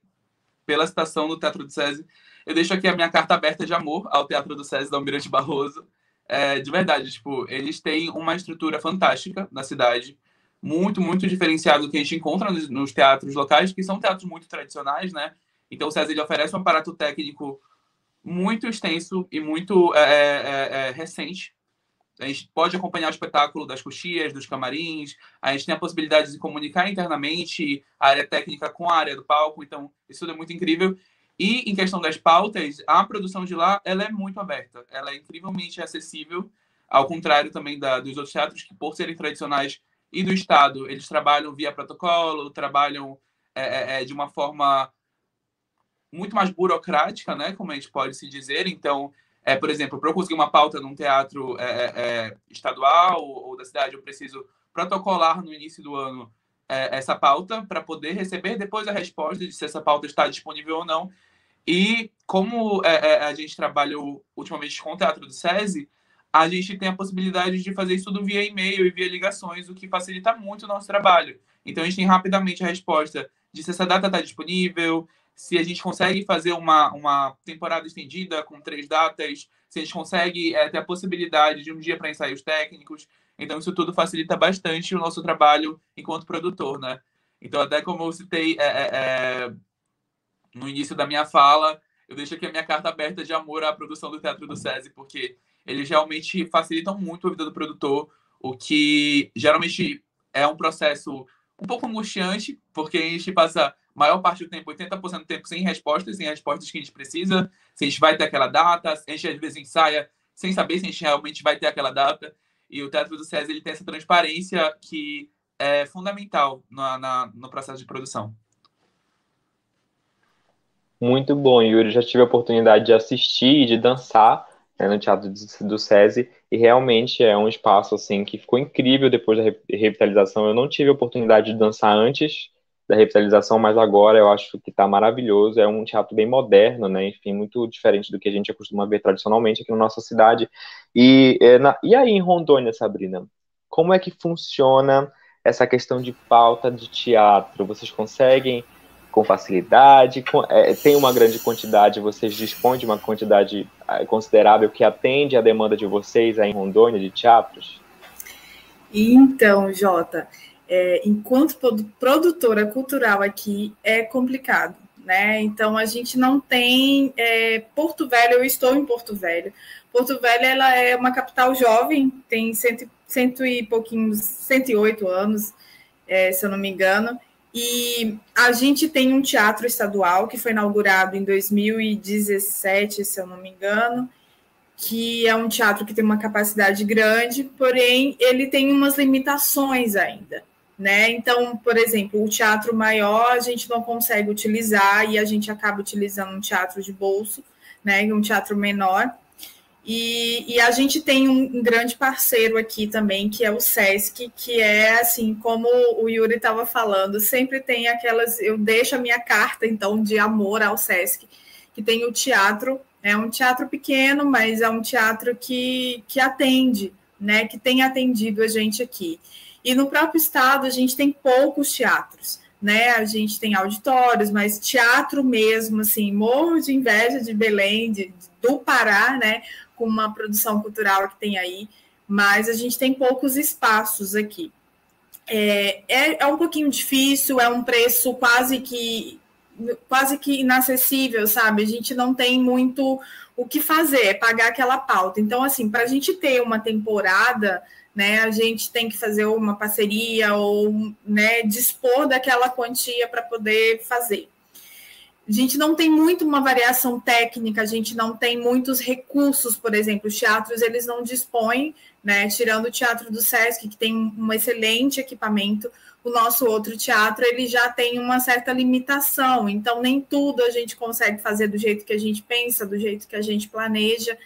pela citação do Teatro do SESI, eu deixo aqui a minha carta aberta de amor ao Teatro do SESI da Almirante Barroso. De verdade, tipo, eles têm uma estrutura fantástica na cidade, muito, muito diferenciado do que a gente encontra nos teatros locais, que são teatros muito tradicionais, né? Então o SESI ele oferece um aparato técnico muito extenso e muito recente. A gente pode acompanhar o espetáculo das coxias, dos camarins, a gente tem a possibilidade de comunicar internamente a área técnica com a área do palco, então isso tudo é muito incrível. E em questão das pautas, a produção de lá ela é muito aberta, ela é incrivelmente acessível, ao contrário também dos outros teatros, que por serem tradicionais e do Estado, eles trabalham via protocolo, trabalham de uma forma muito mais burocrática, né, como a gente pode se dizer. Então, por exemplo, para eu conseguir uma pauta num teatro estadual ou da cidade, eu preciso protocolar no início do ano essa pauta para poder receber depois a resposta de se essa pauta está disponível ou não. E como a gente trabalha ultimamente com o Teatro do SESI, a gente tem a possibilidade de fazer isso tudo via e-mail e via ligações, o que facilita muito o nosso trabalho. Então, a gente tem rapidamente a resposta de se essa data está disponível, se a gente consegue fazer uma temporada estendida com 3 datas, se a gente consegue ter a possibilidade de um dia para ensaios técnicos. Então, isso tudo facilita bastante o nosso trabalho enquanto produtor, né? Então, até como eu citei no início da minha fala, eu deixo aqui a minha carta aberta de amor à produção do Teatro do SESI, porque eles realmente facilitam muito a vida do produtor, o que geralmente é um processo um pouco angustiante, porque a gente passa a maior parte do tempo, 80% do tempo, sem respostas que a gente precisa, se a gente vai ter aquela data, a gente às vezes ensaia sem saber se a gente realmente vai ter aquela data, e o Teatro do SESI ele tem essa transparência que é fundamental no processo de produção. Muito bom, Yuri. Já tive a oportunidade de assistir e de dançar. né, no Teatro do SESI, e realmente é um espaço assim que ficou incrível depois da revitalização. Eu não tive a oportunidade de dançar antes da revitalização, mas agora eu acho que está maravilhoso. É um teatro bem moderno, né? Enfim, muito diferente do que a gente costuma ver tradicionalmente aqui na nossa cidade. E aí em Rondônia, Sabrina, como é que funciona essa questão de pauta de teatro? Vocês conseguem com facilidade? Tem uma grande quantidade, vocês dispõem de uma quantidade considerável que atende à demanda de vocês aí em Rondônia de teatros? Então, Jota, enquanto produtora cultural aqui é complicado, né? Então a gente não tem Porto Velho. Eu estou em Porto Velho. Porto Velho, ela é uma capital jovem, tem 108 anos, se eu não me engano. E a gente tem um teatro estadual que foi inaugurado em 2017, se eu não me engano, que é um teatro que tem uma capacidade grande, porém ele tem umas limitações ainda, né? Então, por exemplo, o teatro maior a gente não consegue utilizar e a gente acaba utilizando um teatro de bolso, né? Um teatro menor. E a gente tem um grande parceiro aqui também, que é o SESC, que é assim, como o Yuri estava falando, sempre tem aquelas... Eu deixo a minha carta, então, de amor ao SESC, que tem o teatro. É um teatro pequeno, mas é um teatro que atende, né? Que tem atendido a gente aqui. E no próprio estado, a gente tem poucos teatros, né? A gente tem auditórios, mas teatro mesmo, assim, morro de inveja de Belém, do Pará, né? Com uma produção cultural que tem aí, mas a gente tem poucos espaços aqui. É um pouquinho difícil, é um preço quase que inacessível, sabe? A gente não tem muito o que fazer, é pagar aquela pauta. Então, assim, para a gente ter uma temporada, né, a gente tem que fazer uma parceria ou, né, dispor daquela quantia para poder fazer. A gente não tem muito uma variação técnica, a gente não tem muitos recursos, por exemplo, os teatros, eles não dispõem, né, tirando o Teatro do SESC, que tem um excelente equipamento, o nosso outro teatro, ele já tem uma certa limitação, então nem tudo a gente consegue fazer do jeito que a gente pensa, do jeito que a gente planeja.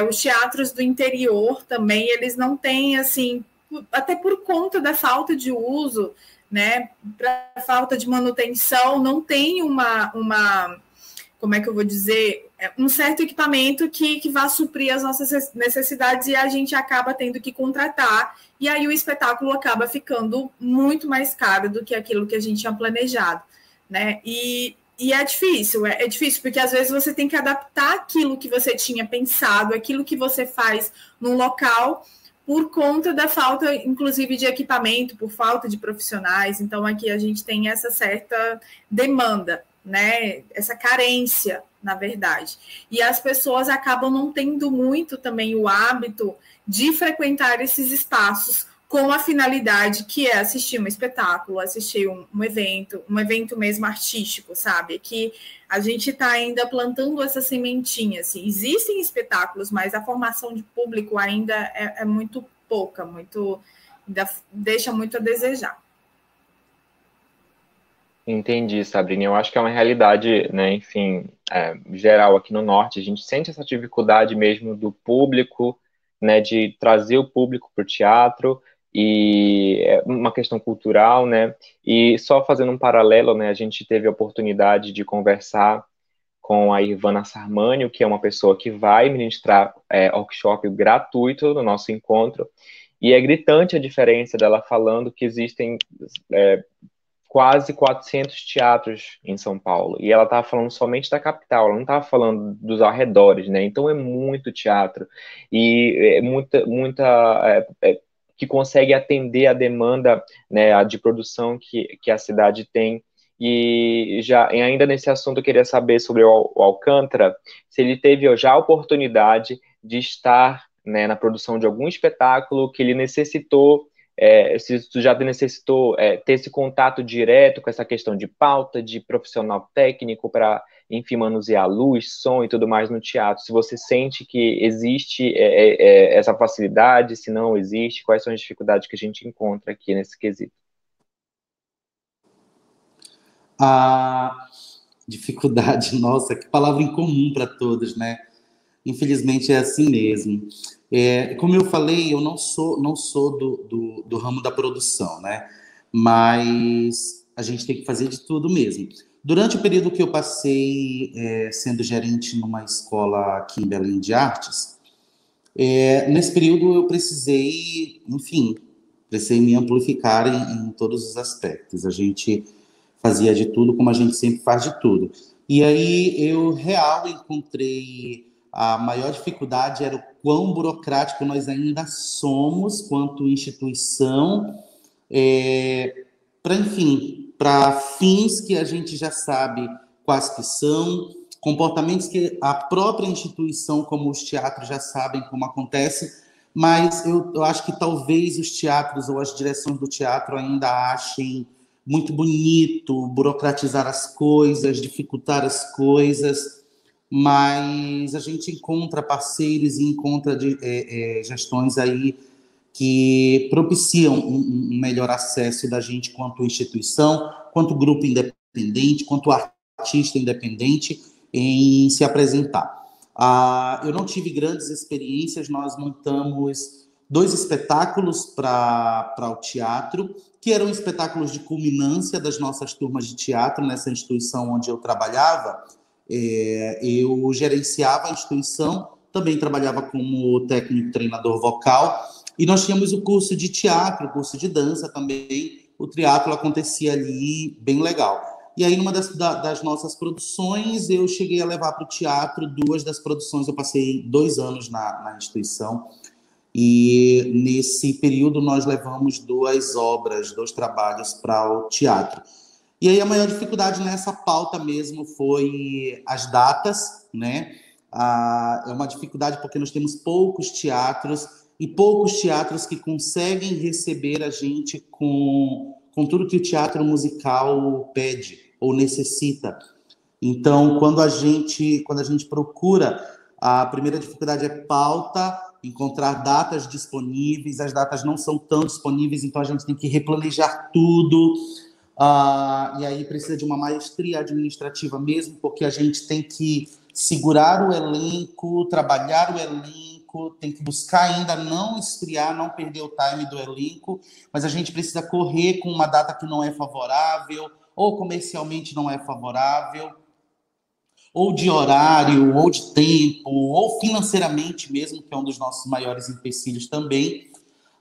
Os teatros do interior também, eles não têm, assim, até por conta da falta de uso, né, para falta de manutenção, não tem uma como é que eu vou dizer, um certo equipamento que vá suprir as nossas necessidades e a gente acaba tendo que contratar, e aí o espetáculo acaba ficando muito mais caro do que aquilo que a gente tinha planejado, né? E é difícil porque às vezes você tem que adaptar aquilo que você tinha pensado, aquilo que você faz num local, por conta da falta, inclusive, de equipamento, por falta de profissionais. Então, aqui a gente tem essa certa demanda, né? Essa carência, na verdade. E as pessoas acabam não tendo muito também o hábito de frequentar esses espaços com a finalidade que é assistir um espetáculo, assistir um evento mesmo artístico, sabe? Que a gente está ainda plantando essa sementinha, assim. Existem espetáculos, mas a formação de público ainda é muito pouca, ainda deixa muito a desejar. Entendi, Sabrina. Eu acho que é uma realidade, né, enfim, geral aqui no Norte. A gente sente essa dificuldade mesmo do público, né, de trazer o público para o teatro, e é uma questão cultural, né? E só fazendo um paralelo, né, a gente teve a oportunidade de conversar com a Ivana Sarmânio, que é uma pessoa que vai ministrar workshop gratuito no nosso encontro, e é gritante a diferença dela falando que existem quase 400 teatros em São Paulo, e ela estava falando somente da capital, ela não estava falando dos arredores, né? Então é muito teatro, e que consegue atender a demanda, né, de produção que a cidade tem. E ainda nesse assunto eu queria saber sobre o Alcântara, se ele teve já a oportunidade de estar, né, na produção de algum espetáculo que ele necessitou, se tu já necessitou ter esse contato direto com essa questão de pauta, de profissional técnico para, enfim, manusear luz, som e tudo mais no teatro. Se você sente que existe essa facilidade, se não existe, quais são as dificuldades que a gente encontra aqui nesse quesito? A dificuldade, nossa, que palavra incomum para todos, né? Infelizmente é assim mesmo. Como eu falei, eu não sou do ramo da produção, né? Mas a gente tem que fazer de tudo mesmo. Durante o período que eu passei sendo gerente numa escola aqui em Belém de Artes, nesse período eu precisei me amplificar em todos os aspectos. A gente fazia de tudo, como a gente sempre faz de tudo. E aí eu encontrei a maior dificuldade era o quão burocrático nós ainda somos quanto instituição, para fins que a gente já sabe quais que são, comportamentos que a própria instituição, como os teatros, já sabem como acontece, mas eu acho que talvez os teatros ou as direções do teatro ainda achem muito bonito burocratizar as coisas, dificultar as coisas, mas a gente encontra parceiros e encontra gestões aí que propiciam um melhor acesso da gente quanto instituição, quanto grupo independente, quanto artista independente em se apresentar. Eu não tive grandes experiências, nós montamos 2 espetáculos para o teatro, que eram espetáculos de culminância das nossas turmas de teatro nessa instituição onde eu trabalhava. Eu gerenciava a instituição, também trabalhava como técnico treinador vocal, e nós tínhamos o curso de teatro, o curso de dança também. O teatro acontecia ali, bem legal. E aí, numa das nossas produções, eu cheguei a levar para o teatro 2 das produções. Eu passei 2 anos na instituição, e nesse período nós levamos 2 obras, 2 trabalhos para o teatro. E aí a maior dificuldade nessa pauta mesmo foi as datas, né? É uma dificuldade porque nós temos poucos teatros e poucos teatros que conseguem receber a gente com tudo que o teatro musical pede ou necessita. Então, quando a gente procura, a primeira dificuldade é pauta, encontrar datas disponíveis. As datas não são tão disponíveis, então a gente tem que replanejar tudo. E aí precisa de uma maestria administrativa mesmo, porque a gente tem que segurar o elenco, trabalhar o elenco, tem que buscar ainda não esfriar, não perder o time do elenco, mas a gente precisa correr com uma data que não é favorável, ou comercialmente não é favorável, ou de horário, ou de tempo, ou financeiramente mesmo, que é um dos nossos maiores empecilhos também.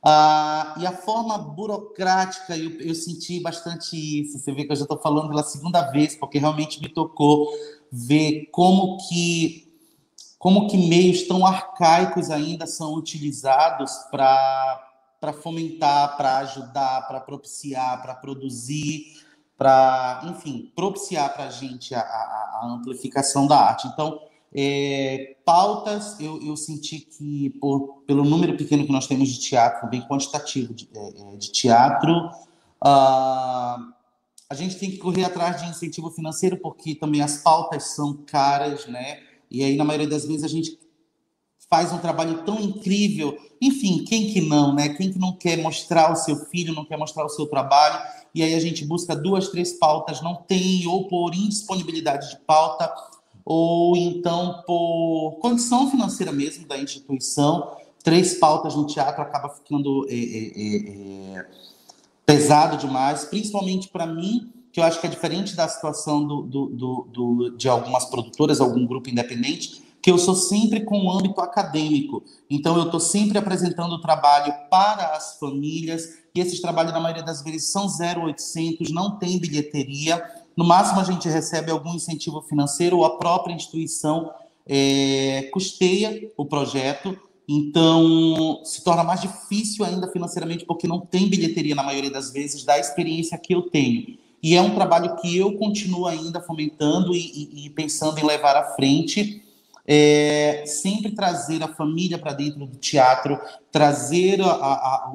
E a forma burocrática, eu senti bastante isso. Você vê que eu já estou falando pela segunda vez, porque realmente me tocou ver como que meios tão arcaicos ainda são utilizados para fomentar, para ajudar, para propiciar, para produzir, para, enfim, propiciar para a gente a amplificação da arte. Então, pautas, eu senti que, pelo número pequeno que nós temos de teatro, bem quantitativo de teatro, a gente tem que correr atrás de incentivo financeiro, porque também as pautas são caras, né? E aí, na maioria das vezes, a gente faz um trabalho tão incrível. Enfim, quem que não, né? Quem que não quer mostrar o seu filho, não quer mostrar o seu trabalho, e aí a gente busca 2, 3 pautas, não tem, ou por indisponibilidade de pauta, ou então por condição financeira mesmo da instituição. 3 pautas no teatro acaba ficando pesado demais, principalmente para mim, que eu acho que é diferente da situação de algumas produtoras, algum grupo independente, que eu sou sempre com o âmbito acadêmico. Então, eu estou sempre apresentando o trabalho para as famílias, e esses trabalhos, na maioria das vezes, são 0800, não tem bilheteria. No máximo, a gente recebe algum incentivo financeiro, ou a própria instituição custeia o projeto. Então, se torna mais difícil ainda financeiramente, porque não tem bilheteria, na maioria das vezes, da experiência que eu tenho. E é um trabalho que eu continuo ainda fomentando e pensando em levar à frente. Sempre trazer a família para dentro do teatro, trazer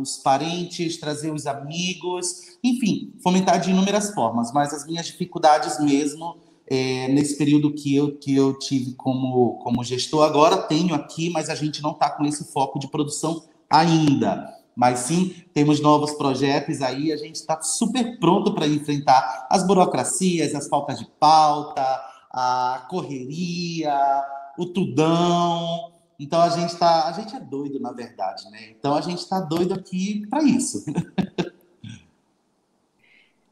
os parentes, trazer os amigos, enfim, fomentar de inúmeras formas. Mas as minhas dificuldades mesmo, nesse período que eu tive como gestor, agora tenho aqui, mas a gente não está com esse foco de produção ainda. Mas sim, temos novos projetos aí, a gente está super pronto para enfrentar as burocracias, as faltas de pauta, a correria, o tudão. Então a gente é doido, na verdade, né? Então a gente está doido aqui para isso.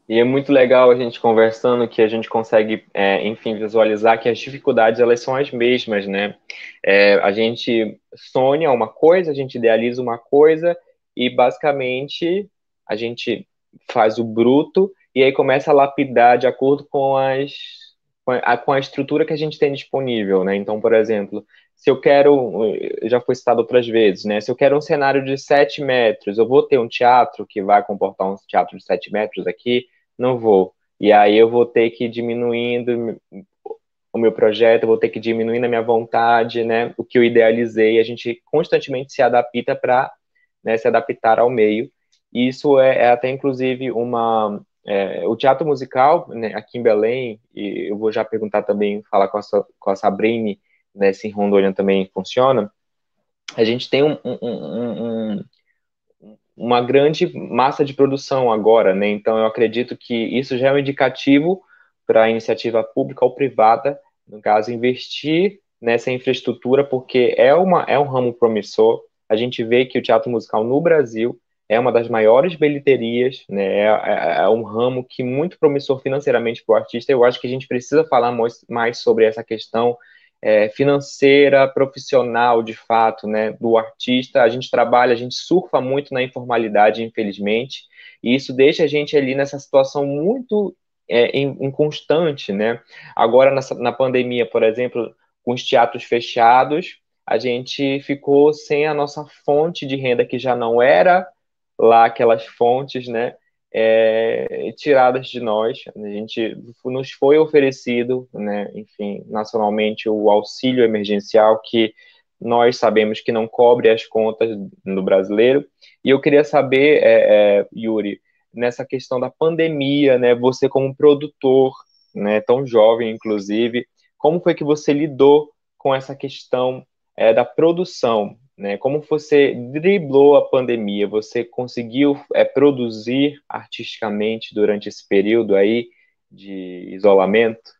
E é muito legal a gente conversando que a gente consegue, enfim, visualizar que as dificuldades elas são as mesmas, né? A gente sonha uma coisa, a gente idealiza uma coisa e basicamente a gente faz o bruto e aí começa a lapidar de acordo com com a estrutura que a gente tem disponível, né? Então, por exemplo, se eu quero, já foi citado outras vezes, né? Se eu quero um cenário de 7 metros, eu vou ter um teatro que vai comportar um teatro de 7 metros aqui? Não vou. E aí eu vou ter que ir diminuindo o meu projeto, eu vou ter que diminuir a minha vontade, né? O que eu idealizei, a gente constantemente se adapta para, né, se adaptar ao meio. E isso é até inclusive o teatro musical, né, aqui em Belém, e eu vou já perguntar também, falar com a Sabrine, né, se em Rondônia também funciona. A gente tem uma grande massa de produção agora, né? Então eu acredito que isso já é um indicativo para a iniciativa pública ou privada, no caso, investir nessa infraestrutura, porque é um ramo promissor. A gente vê que o teatro musical no Brasil é uma das maiores bilheterias, né? É um ramo que muito promissor financeiramente para o artista. Eu acho que a gente precisa falar mais sobre essa questão financeira, profissional, de fato, né, do artista. A gente surfa muito na informalidade, infelizmente, e isso deixa a gente ali nessa situação muito inconstante, né? Agora, na pandemia, por exemplo, com os teatros fechados, a gente ficou sem a nossa fonte de renda, que já não era lá aquelas fontes, né? Tiradas de nós. A gente nos foi oferecido, né, enfim, nacionalmente o auxílio emergencial que nós sabemos que não cobre as contas do brasileiro. E eu queria saber, Yuri, nessa questão da pandemia, né, você como produtor, né, tão jovem inclusive, como foi que você lidou com essa questão da produção? Né? Como você driblou a pandemia? Você conseguiu produzir artisticamente durante esse período aí de isolamento?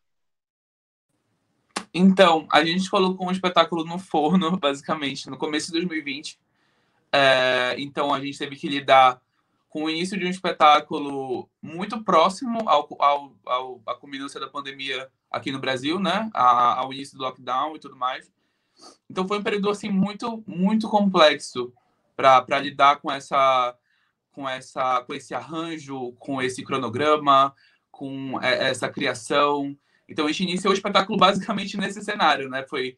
Então, a gente colocou um espetáculo no forno, basicamente, no começo de 2020. Então, a gente teve que lidar com o início de um espetáculo muito próximo à culminância da pandemia aqui no Brasil, né? Ao início do lockdown e tudo mais. Então foi um período assim muito muito complexo para lidar com esse arranjo, com esse cronograma, com essa criação. Então a gente iniciou o espetáculo basicamente nesse cenário, né? Foi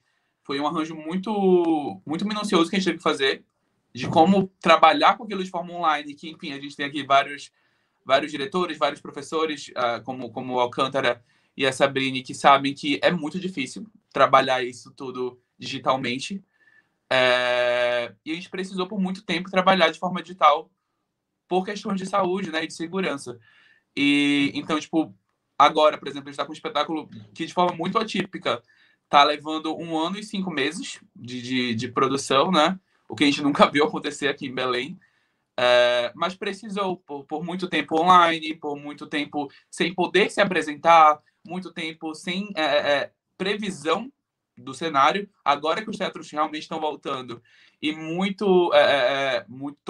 um arranjo muito muito minucioso que a gente teve que fazer de como trabalhar com aquilo de forma online, que enfim, a gente tem aqui vários diretores, vários professores, como o Alcântara e a Sabrine, que sabem que é muito difícil trabalhar isso tudo digitalmente. E a gente precisou por muito tempo trabalhar de forma digital por questões de saúde, né, e de segurança. E então, tipo, agora, por exemplo, a gente está com um espetáculo que de forma muito atípica está levando 1 ano e 5 meses de produção, né? O que a gente nunca viu acontecer aqui em Belém. Mas precisou por muito tempo online, por muito tempo sem poder se apresentar, muito tempo sem previsão do cenário, agora que os teatros realmente estão voltando. E estou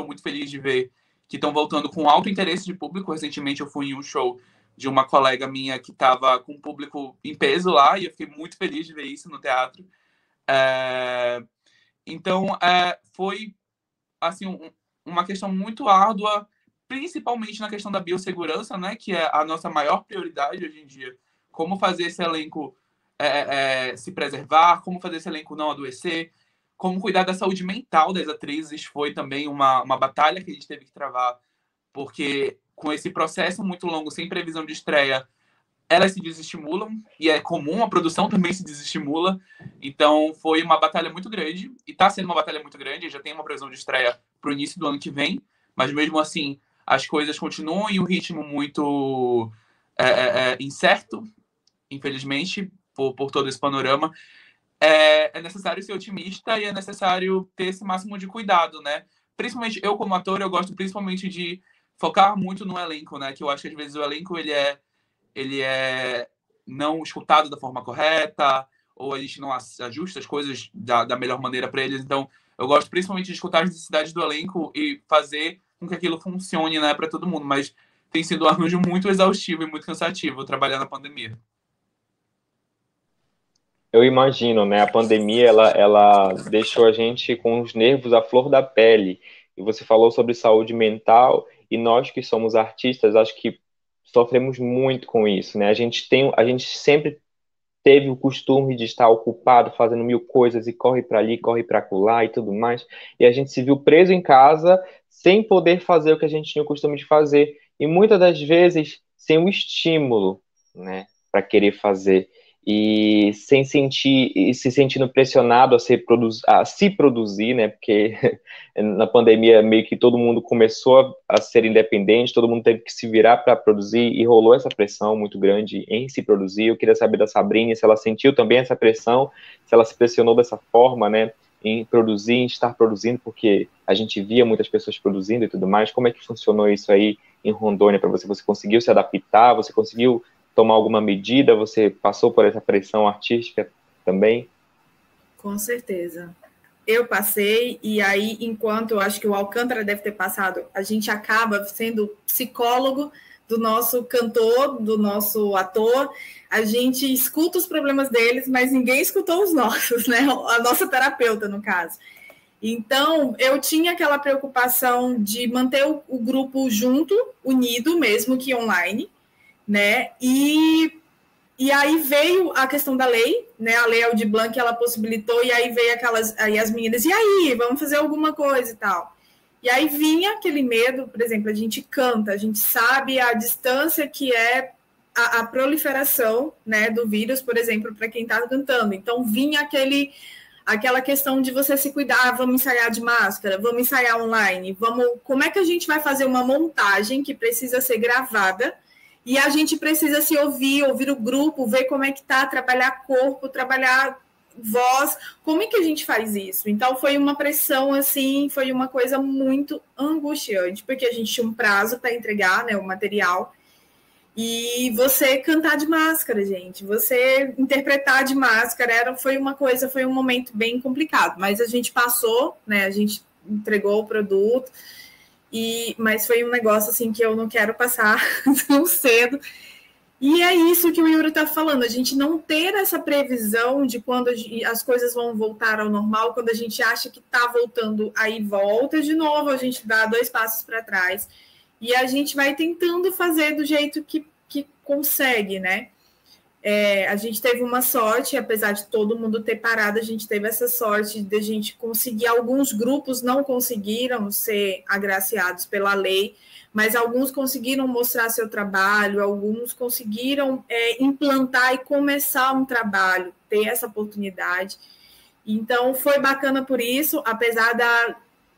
muito feliz de ver que estão voltando com alto interesse de público. Recentemente eu fui em um show de uma colega minha que estava com público em peso lá, e eu fiquei muito feliz de ver isso no teatro. Então, foi assim, uma questão muito árdua, principalmente na questão da biossegurança, né, que é a nossa maior prioridade hoje em dia. Como fazer esse elenco se preservar, como fazer esse elenco não adoecer, como cuidar da saúde mental das atrizes. Foi também uma batalha que a gente teve que travar, porque com esse processo muito longo, sem previsão de estreia, elas se desestimulam, e é comum, a produção também se desestimula. Então foi uma batalha muito grande, e está sendo uma batalha muito grande. Já tem uma previsão de estreia para o início do ano que vem, mas mesmo assim as coisas continuam em um ritmo muito incerto, infelizmente, por todo esse panorama. É necessário ser otimista e é necessário ter esse máximo de cuidado, né? Principalmente eu, como ator, eu gosto principalmente de focar muito no elenco, né? Que eu acho que às vezes o elenco ele é não escutado da forma correta, ou a gente não ajusta as coisas da melhor maneira para eles. Então, eu gosto principalmente de escutar as necessidades do elenco e fazer com que aquilo funcione, né, para todo mundo. Mas tem sido um arranjo muito exaustivo e muito cansativo trabalhar na pandemia. Eu imagino, né? A pandemia, ela deixou a gente com os nervos à flor da pele. E você falou sobre saúde mental, e nós que somos artistas, acho que sofremos muito com isso, né? A gente sempre teve o costume de estar ocupado fazendo mil coisas e corre para ali, corre para acolá e tudo mais, e a gente se viu preso em casa sem poder fazer o que a gente tinha o costume de fazer, e muitas das vezes sem o estímulo, né, para querer fazer, e sem sentir, e se sentindo pressionado a se produzir, né, porque na pandemia meio que todo mundo começou a ser independente, todo mundo teve que se virar para produzir, e rolou essa pressão muito grande em se produzir. Eu queria saber da Sabrina se ela sentiu também essa pressão, se ela se pressionou dessa forma, né, em produzir, em estar produzindo, porque a gente via muitas pessoas produzindo e tudo mais. Como é que funcionou isso aí em Rondônia para você? Você conseguiu se adaptar? Você conseguiu tomar alguma medida? Você passou por essa pressão artística também? Com certeza. Eu passei, e aí, enquanto eu acho que o Alcântara deve ter passado, a gente acaba sendo psicólogo do nosso cantor, do nosso ator. A gente escuta os problemas deles, mas ninguém escutou os nossos, né? A nossa terapeuta, no caso. Então, eu tinha aquela preocupação de manter o grupo junto, unido, mesmo que online, né? E aí veio a questão da lei, né? A lei Aldir Blanc, ela possibilitou, e aí veio aí as meninas, e aí, vamos fazer alguma coisa e tal. E aí vinha aquele medo, por exemplo, a gente canta, a gente sabe a distância que é a proliferação, né, do vírus, por exemplo, para quem está cantando. Então vinha aquela questão de você se cuidar, vamos ensaiar de máscara, vamos ensaiar online, como é que a gente vai fazer uma montagem que precisa ser gravada, e a gente precisa se ouvir o grupo, ver como é que tá, trabalhar corpo, trabalhar voz, como é que a gente faz isso? Então foi uma pressão, assim, foi uma coisa muito angustiante, porque a gente tinha um prazo para entregar, né, o material, e você cantar de máscara, gente, você interpretar de máscara, foi um momento bem complicado, mas a gente passou, né, a gente entregou o produto, mas foi um negócio assim que eu não quero passar tão cedo. E é isso que o Yuri está falando, a gente não ter essa previsão de quando as coisas vão voltar ao normal, quando a gente acha que está voltando, aí volta de novo, a gente dá 2 passos para trás. E a gente vai tentando fazer do jeito que consegue, né? A gente teve uma sorte, apesar de todo mundo ter parado, a gente teve essa sorte de a gente conseguir. Alguns grupos não conseguiram ser agraciados pela lei, mas alguns conseguiram mostrar seu trabalho, alguns conseguiram implantar e começar um trabalho, ter essa oportunidade. Então, foi bacana por isso, apesar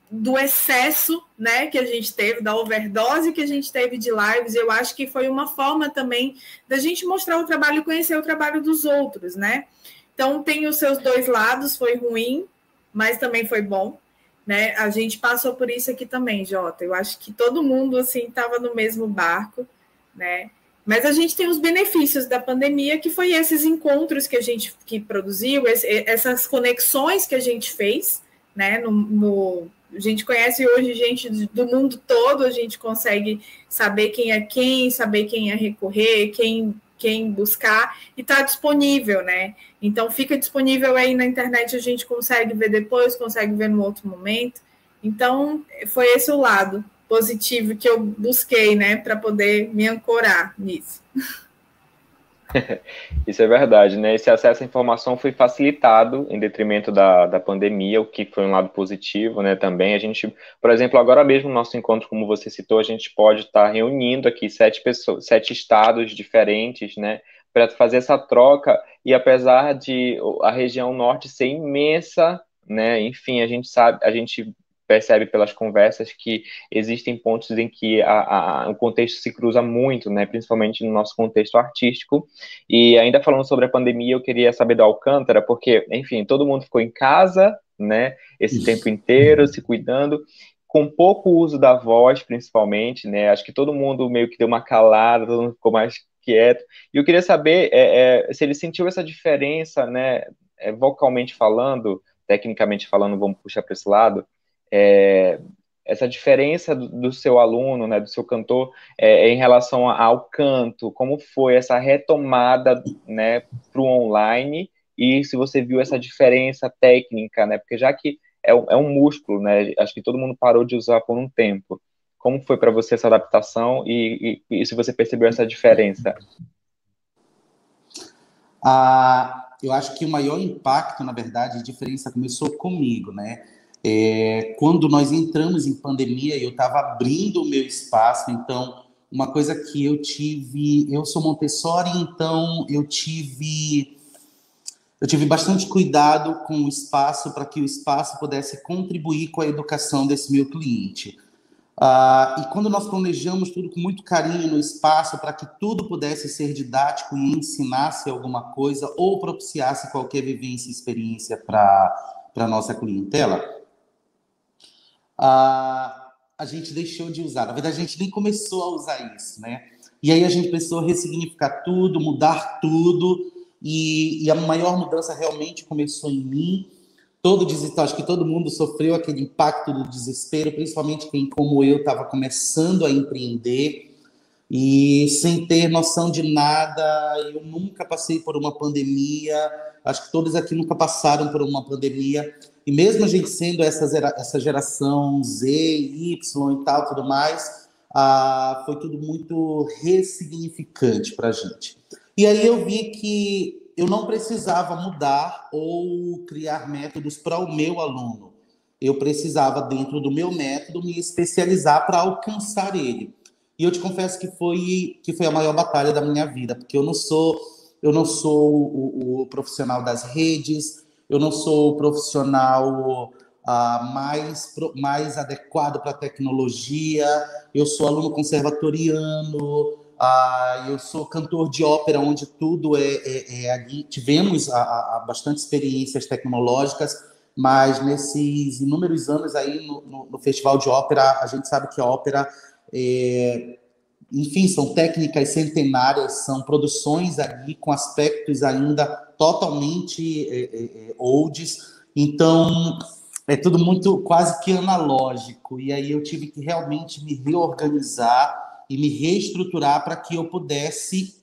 do excesso, né, que a gente teve, da overdose que a gente teve de lives. Eu acho que foi uma forma também da gente mostrar o trabalho e conhecer o trabalho dos outros, né? Então, tem os seus 2 lados, foi ruim, mas também foi bom, né? A gente passou por isso aqui também, Jota. Eu acho que todo mundo, assim, estava no mesmo barco, né? Mas a gente tem os benefícios da pandemia, que foi esses encontros que a gente produziu, essas conexões que a gente fez, né? A gente conhece hoje gente do mundo todo, a gente consegue saber quem é quem, saber quem é recorrer, quem buscar, e está disponível, né? Então, fica disponível aí na internet, a gente consegue ver depois, consegue ver no outro momento. Então, foi esse o lado positivo que eu busquei, né, para poder me ancorar nisso. Isso é verdade, né? Esse acesso à informação foi facilitado em detrimento da pandemia, o que foi um lado positivo, né? Também a gente, por exemplo, agora mesmo no nosso encontro, como você citou, a gente pode estar reunindo aqui 7 estados diferentes, né? Para fazer essa troca, e apesar de a região norte ser imensa, né? Enfim, a gente percebe pelas conversas que existem pontos em que o contexto se cruza muito, né, principalmente no nosso contexto artístico. E ainda falando sobre a pandemia, eu queria saber do Alcântara, porque, enfim, todo mundo ficou em casa, né, esse tempo inteiro, se cuidando, com pouco uso da voz, principalmente, né, acho que todo mundo meio que deu uma calada, todo mundo ficou mais quieto. E eu queria saber se ele sentiu essa diferença, né, vocalmente falando, tecnicamente falando, vamos puxar para esse lado, essa diferença do seu aluno, né, do seu cantor, em relação ao canto, como foi essa retomada, né, para o online, e se você viu essa diferença técnica, né, porque já que é um músculo, né, acho que todo mundo parou de usar por um tempo. Como foi para você essa adaptação e se você percebeu essa diferença? Eu acho que o maior impacto, na verdade, a diferença começou comigo, né? Quando nós entramos em pandemia, eu estava abrindo o meu espaço, então, uma coisa que eu sou Montessori, então eu tive bastante cuidado com o espaço para que o espaço pudesse contribuir com a educação desse meu cliente. E quando nós planejamos tudo com muito carinho no espaço para que tudo pudesse ser didático e ensinasse alguma coisa ou propiciasse qualquer vivência e experiência para a nossa clientela, a gente deixou de usar. Na verdade, a gente nem começou a usar isso, né? E aí a gente precisou ressignificar tudo, mudar tudo, e a maior mudança realmente começou em mim. Acho que todo mundo sofreu aquele impacto do desespero, principalmente quem, como eu, estava começando a empreender e sem ter noção de nada. Eu nunca passei por uma pandemia, acho que todos aqui nunca passaram por uma pandemia, e mesmo a gente sendo essa geração Z, Y e tal, tudo mais, foi tudo muito ressignificante para a gente. E aí eu vi que eu não precisava mudar ou criar métodos para o meu aluno. Eu precisava, dentro do meu método, me especializar para alcançar ele. E eu te confesso que foi a maior batalha da minha vida, porque eu não sou o profissional das redes, eu não sou o profissional mais adequado para a tecnologia, eu sou aluno conservatoriano, eu sou cantor de ópera, onde tudo ali. Tivemos bastante experiências tecnológicas, mas nesses inúmeros anos aí no Festival de Ópera, a gente sabe que a ópera, enfim, são técnicas centenárias, são produções ali com aspectos ainda totalmente olds, então é tudo muito quase que analógico, e aí eu tive que realmente me reorganizar e me reestruturar para que eu pudesse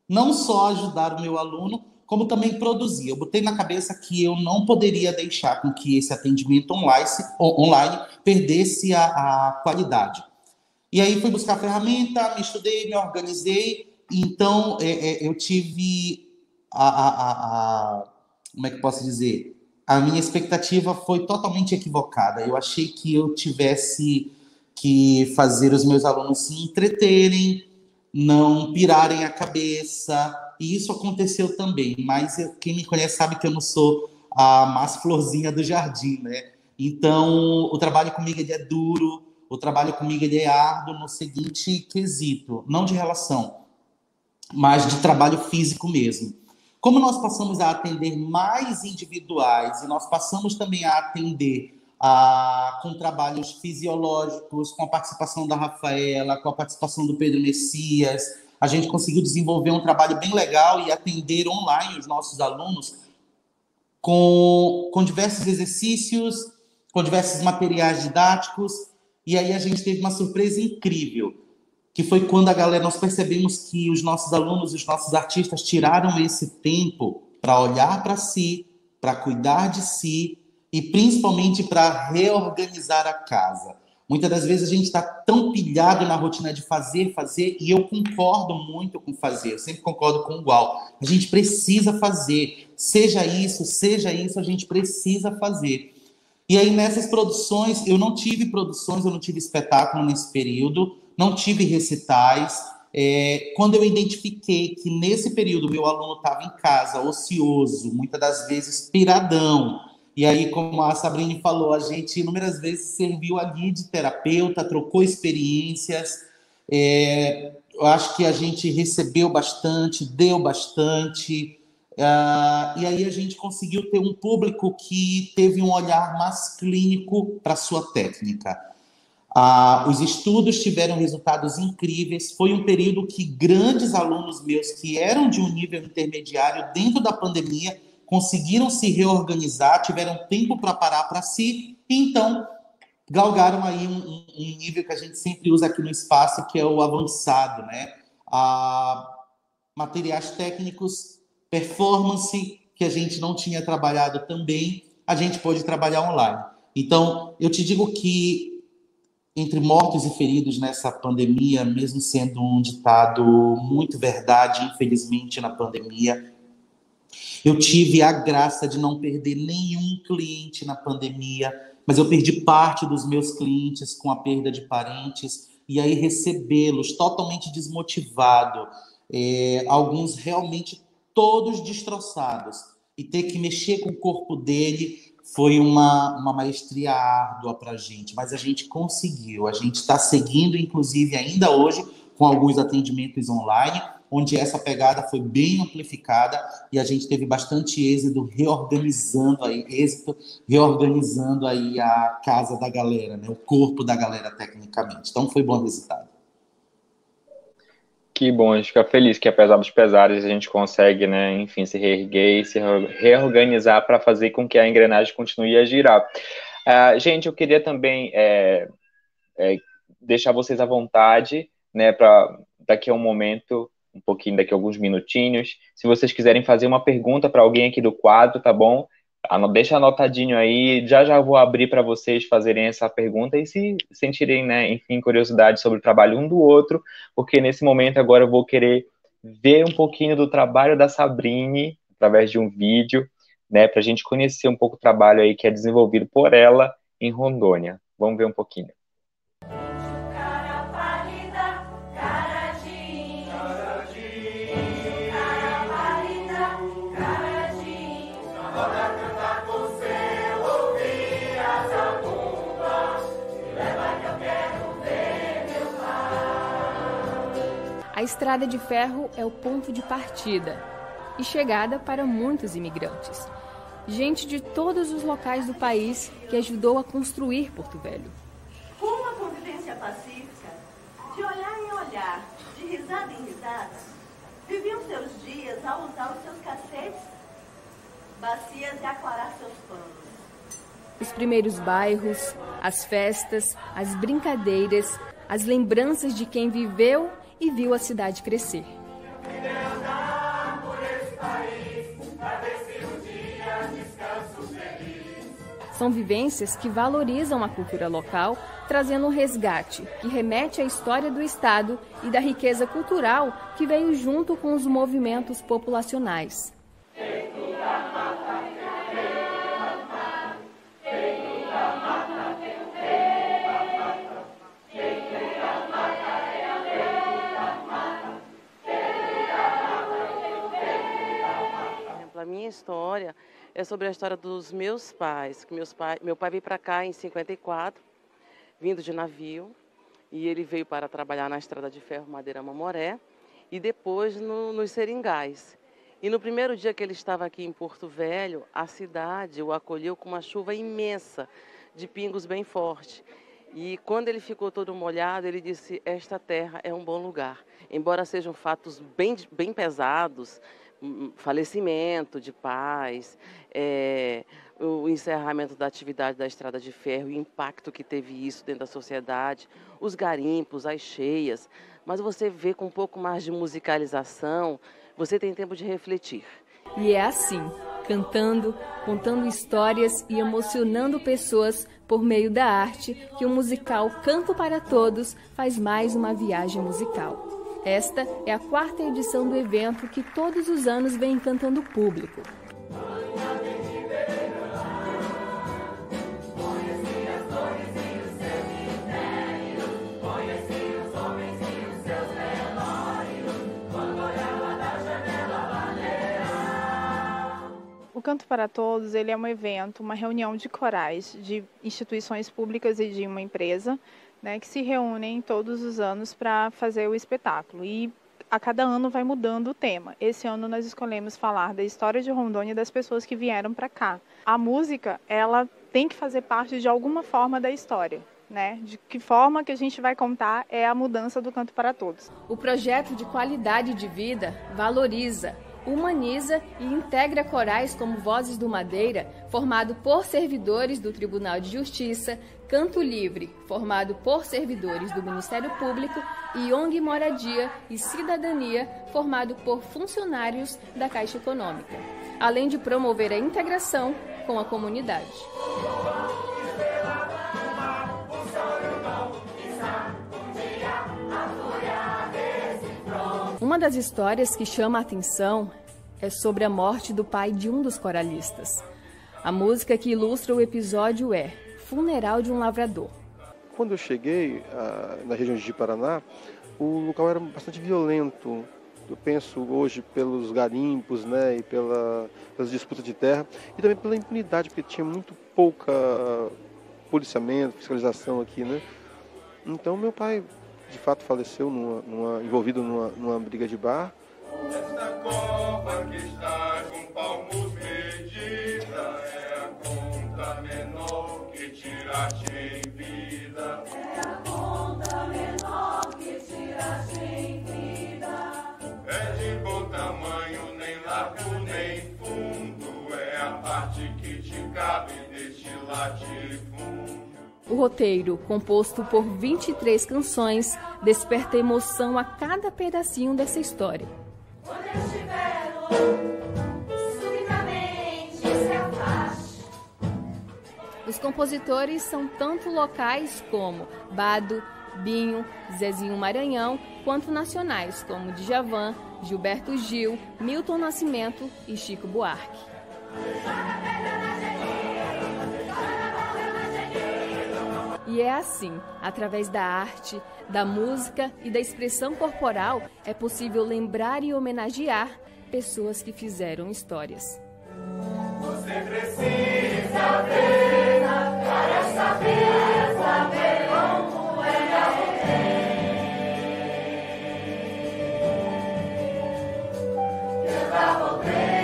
não só ajudar o meu aluno, como também produzir. Eu botei na cabeça que eu não poderia deixar com que esse atendimento online perdesse a qualidade. E aí fui buscar a ferramenta, me estudei, me organizei, então eu tive como é que eu posso dizer? A minha expectativa foi totalmente equivocada. Eu achei que eu tivesse que fazer os meus alunos se entreterem, não pirarem a cabeça, e isso aconteceu também, mas quem me conhece sabe que eu não sou a mais florzinha do jardim, né? Então, o trabalho comigo ele é duro, o trabalho comigo ele é árduo no seguinte quesito, não de relação, mas de trabalho físico mesmo. Como nós passamos a atender mais individuais e nós passamos também a atender com trabalhos fisiológicos, com a participação da Rafaela, com a participação do Pedro Messias, a gente conseguiu desenvolver um trabalho bem legal e atender online os nossos alunos com diversos exercícios, com diversos materiais didáticos, e aí a gente teve uma surpresa incrível, que foi quando nós percebemos que os nossos alunos, os nossos artistas tiraram esse tempo para olhar para si, para cuidar de si, e principalmente para reorganizar a casa. Muitas das vezes a gente está tão pilhado na rotina de fazer, e eu concordo muito com fazer, eu sempre concordo com o Gual. A gente precisa fazer, seja isso, a gente precisa fazer. E aí nessas produções, eu não tive espetáculo nesse período, não tive recitais. Quando eu identifiquei que nesse período meu aluno estava em casa, ocioso, muitas das vezes piradão, e aí, como a Sabrine falou, a gente inúmeras vezes serviu ali de terapeuta, trocou experiências. Eu acho que a gente recebeu bastante, deu bastante. E aí a gente conseguiu ter um público que teve um olhar mais clínico para a sua técnica. Os estudos tiveram resultados incríveis. Foi um período que grandes alunos meus que eram de um nível intermediário dentro da pandemia conseguiram se reorganizar, tiveram tempo para parar para si, e então galgaram aí um nível que a gente sempre usa aqui no espaço, que é o avançado, né? Materiais técnicos, performance, que a gente não tinha trabalhado também, a gente pôde trabalhar online. Então, eu te digo que entre mortos e feridos nessa pandemia, mesmo sendo um ditado muito verdade, infelizmente, na pandemia, eu tive a graça de não perder nenhum cliente na pandemia, mas eu perdi parte dos meus clientes com a perda de parentes, e aí recebê-los totalmente desmotivado, alguns realmente todos destroçados, e ter que mexer com o corpo dele foi uma maestria árdua para a gente, mas a gente conseguiu. A gente está seguindo, inclusive, ainda hoje, com alguns atendimentos online, onde essa pegada foi bem amplificada e a gente teve bastante êxito reorganizando aí a casa da galera, né? O corpo da galera, tecnicamente. Então, foi bom resultado. Que bom, a gente fica feliz que, apesar dos pesares, a gente consegue, né, enfim, se reerguer e se reorganizar para fazer com que a engrenagem continue a girar. Gente, eu queria também deixar vocês à vontade, né, para daqui a um momento, um pouquinho, daqui a alguns minutinhos, se vocês quiserem fazer uma pergunta para alguém aqui do quadro, tá bom? Deixa anotadinho aí, já vou abrir para vocês fazerem essa pergunta e se sentirem, né, enfim, curiosidade sobre o trabalho um do outro, porque nesse momento agora eu vou querer ver um pouquinho do trabalho da Sabrine através de um vídeo, né, para a gente conhecer um pouco o trabalho aí que é desenvolvido por ela em Rondônia. Vamos ver um pouquinho. A estrada de ferro é o ponto de partida e chegada para muitos imigrantes. Gente de todos os locais do país que ajudou a construir Porto Velho. Com uma convivência pacífica, de olhar em olhar, de risada em risada, viviam seus dias a usar os seus cacetes, bacias e aclarar seus panos. Os primeiros bairros, as festas, as brincadeiras, as lembranças de quem viveu e viu a cidade crescer. São vivências que valorizam a cultura local, trazendo um resgate que remete à história do Estado e da riqueza cultural que veio junto com os movimentos populacionais. A minha história é sobre a história dos meus pais. Meu pai veio para cá em 54, vindo de navio, e ele veio para trabalhar na Estrada de Ferro Madeira Mamoré e depois nos Seringais. E no primeiro dia que ele estava aqui em Porto Velho, a cidade o acolheu com uma chuva imensa, de pingos bem forte. E quando ele ficou todo molhado, ele disse: esta terra é um bom lugar. Embora sejam fatos bem pesados, falecimento de pais, o encerramento da atividade da Estrada de Ferro, o impacto que teve isso dentro da sociedade, os garimpos, as cheias, mas você vê com um pouco mais de musicalização, você tem tempo de refletir. E é assim, cantando, contando histórias e emocionando pessoas por meio da arte, que o musical Canto para Todos faz mais uma viagem musical. Esta é a 4ª edição do evento que todos os anos vem encantando o público. O Canto para Todos ele é um evento, uma reunião de corais de instituições públicas e de uma empresa, né, que se reúnem todos os anos para fazer o espetáculo. E a cada ano vai mudando o tema. Esse ano nós escolhemos falar da história de Rondônia e das pessoas que vieram para cá. A música, ela tem que fazer parte de alguma forma da história. né? De que forma que a gente vai contar é a mudança do Canto para Todos. O projeto de qualidade de vida valoriza, humaniza e integra corais como Vozes do Madeira, formado por servidores do Tribunal de Justiça, Canto Livre, formado por servidores do Ministério Público, e ONG Moradia e Cidadania, formado por funcionários da Caixa Econômica, além de promover a integração com a comunidade. Uma das histórias que chama a atenção é sobre a morte do pai de um dos coralistas. A música que ilustra o episódio é Funeral de um Lavrador. Quando eu cheguei na região de Paraná, o local era bastante violento. Eu penso hoje pelos garimpos, né, e pelas disputas de terra, e também pela impunidade, porque tinha muito pouca policiamento, fiscalização aqui, né? Então meu pai de fato faleceu envolvido numa briga de bar. Esta copa que está com palmos medida é a conta menor que tiraste em vida. É a conta menor que tiraste em vida. É de bom tamanho, nem largo nem fundo, é a parte que te cabe deste latifúndio. O roteiro, composto por 23 canções, desperta emoção a cada pedacinho dessa história. Quando eu estiver louco, subitamente se afaste. Os compositores são tanto locais como Bado, Binho, Zezinho Maranhão, quanto nacionais como Djavan, Gilberto Gil, Milton Nascimento e Chico Buarque. E é assim, através da arte, da música e da expressão corporal, é possível lembrar e homenagear pessoas que fizeram histórias. Você precisa ver para saber como é alguém. Eu já voltei.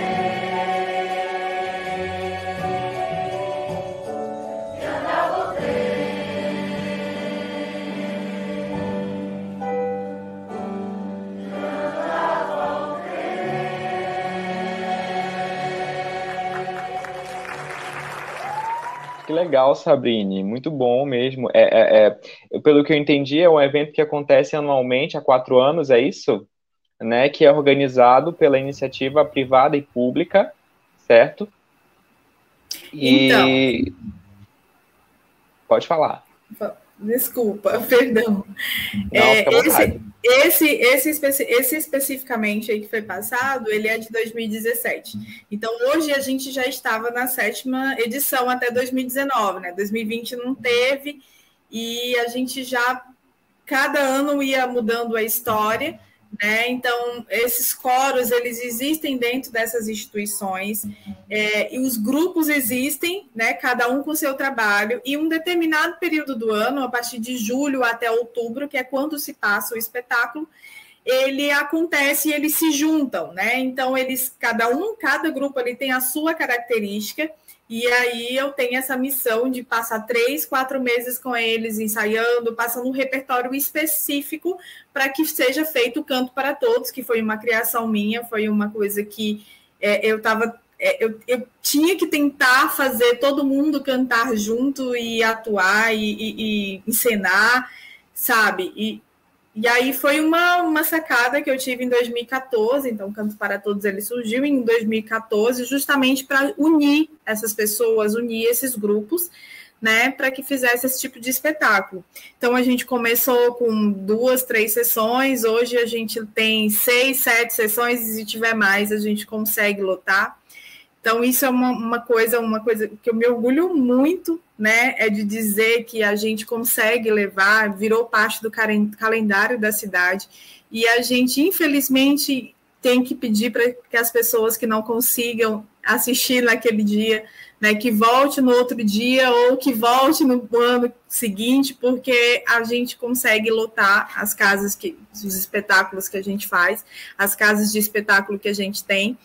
Que legal, Sabrine, muito bom mesmo. Pelo que eu entendi, é um evento que acontece anualmente há 4 anos, é isso? Né? Que é organizado pela iniciativa privada e pública, certo? E... Pode falar. Desculpa, perdão. Esse especificamente aí que foi passado, ele é de 2017. Então, hoje a gente já estava na 7ª edição até 2019, né? 2020 não teve, e a gente já, cada ano ia mudando a história, né? Então, esses coros, eles existem dentro dessas instituições, e os grupos existem, né? Cada um com o seu trabalho, e um determinado período do ano, a partir de julho até outubro, que é quando se passa o espetáculo, ele acontece e eles se juntam, né? Então, cada grupo ali tem a sua característica, e aí eu tenho essa missão de passar 3, 4 meses com eles, ensaiando, passando um repertório específico para que seja feito o Canto para Todos, que foi uma criação minha, foi uma coisa que eu tinha que tentar fazer todo mundo cantar junto e atuar e encenar, sabe? E aí foi uma sacada que eu tive em 2014, então o Canto para Todos ele surgiu em 2014, justamente para unir essas pessoas, unir esses grupos, né, para que fizesse esse tipo de espetáculo. Então a gente começou com 2, 3 sessões, hoje a gente tem 6, 7 sessões, e se tiver mais a gente consegue lotar. Então, isso é uma coisa que eu me orgulho muito, né? É de dizer que a gente consegue levar, virou parte do calendário da cidade, e a gente, infelizmente, tem que pedir para que as pessoas que não consigam assistir naquele dia, né, que volte no outro dia ou que volte no ano seguinte, porque a gente consegue lotar as casas, os espetáculos que a gente faz, as casas de espetáculo que a gente tem.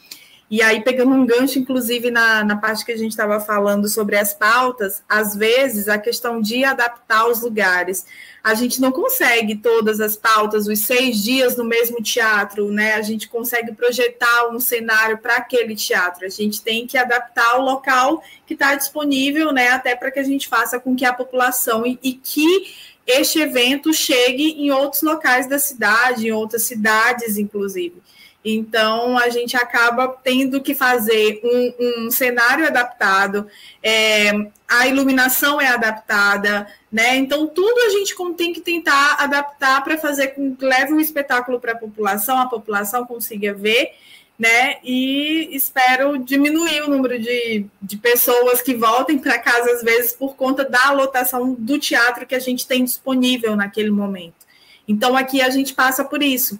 E aí, pegando um gancho, inclusive, na parte que a gente estava falando sobre as pautas, às vezes, a questão de adaptar os lugares. A gente não consegue todas as pautas, os 6 dias no mesmo teatro, né? A gente consegue projetar um cenário para aquele teatro. A gente tem que adaptar o local que está disponível, né? Até para que a gente faça com que a população e que este evento chegue em outros locais da cidade, em outras cidades, inclusive. Então, a gente acaba tendo que fazer um cenário adaptado, a iluminação é adaptada, né? Então, tudo a gente tem que tentar adaptar para fazer com que leve um espetáculo para a população consiga ver, né? E espero diminuir o número de pessoas que voltem para casa, às vezes, por conta da lotação do teatro que a gente tem disponível naquele momento. Então, aqui a gente passa por isso,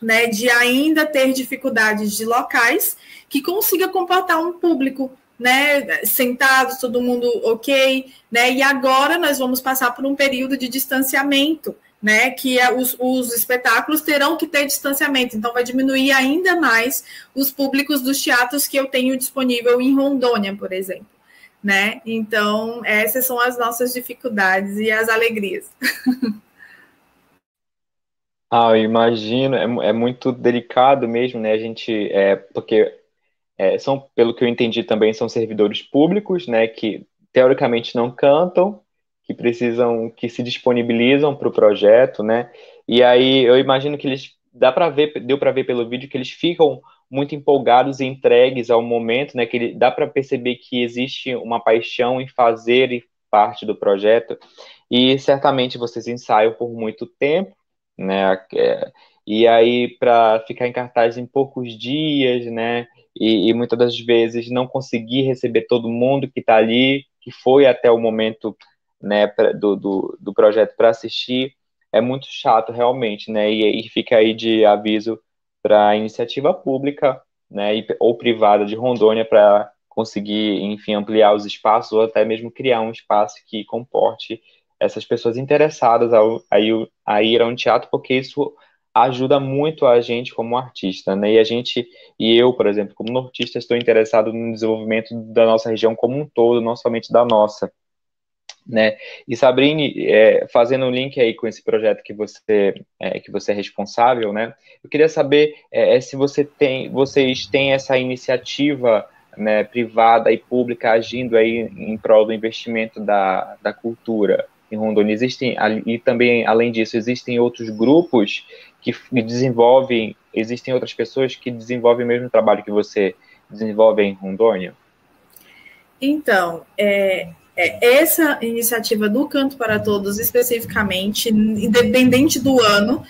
né, de ainda ter dificuldades de locais que consiga comportar um público, né, sentados, todo mundo ok, né, e agora nós vamos passar por um período de distanciamento, né, que os espetáculos terão que ter distanciamento, então vai diminuir ainda mais os públicos dos teatros que eu tenho disponível em Rondônia, por exemplo, né, então essas são as nossas dificuldades e as alegrias. Eu imagino, é muito delicado mesmo, né? A gente, porque pelo que eu entendi também, são servidores públicos, né? Que teoricamente não cantam, que se disponibilizam para o projeto, né? E aí eu imagino que deu para ver pelo vídeo que eles ficam muito empolgados e entregues ao momento, né? Que dá para perceber que existe uma paixão em fazer parte do projeto, e certamente vocês ensaiam por muito tempo, né? E aí, para ficar em cartaz em poucos dias, né? E muitas das vezes não conseguir receber todo mundo que está ali, que foi até o momento, né, do projeto para assistir, é muito chato realmente, né? E fica aí de aviso para a iniciativa pública, né, ou privada de Rondônia, para conseguir, enfim, ampliar os espaços ou até mesmo criar um espaço que comporte essas pessoas interessadas a ir a um teatro, porque isso ajuda muito a gente como artista, né? E eu, por exemplo, como nortista, estou interessado no desenvolvimento da nossa região como um todo, não somente da nossa, né? E Sabrine, fazendo um link aí com esse projeto que você é responsável, né? Eu queria saber se vocês têm essa iniciativa, né, privada e pública agindo aí em prol do investimento da cultura em Rondônia. E também, além disso, existem outros grupos que desenvolvem, existem outras pessoas que desenvolvem o mesmo trabalho que você desenvolve em Rondônia? Então, essa iniciativa do Canto para Todos, especificamente, independente do ano,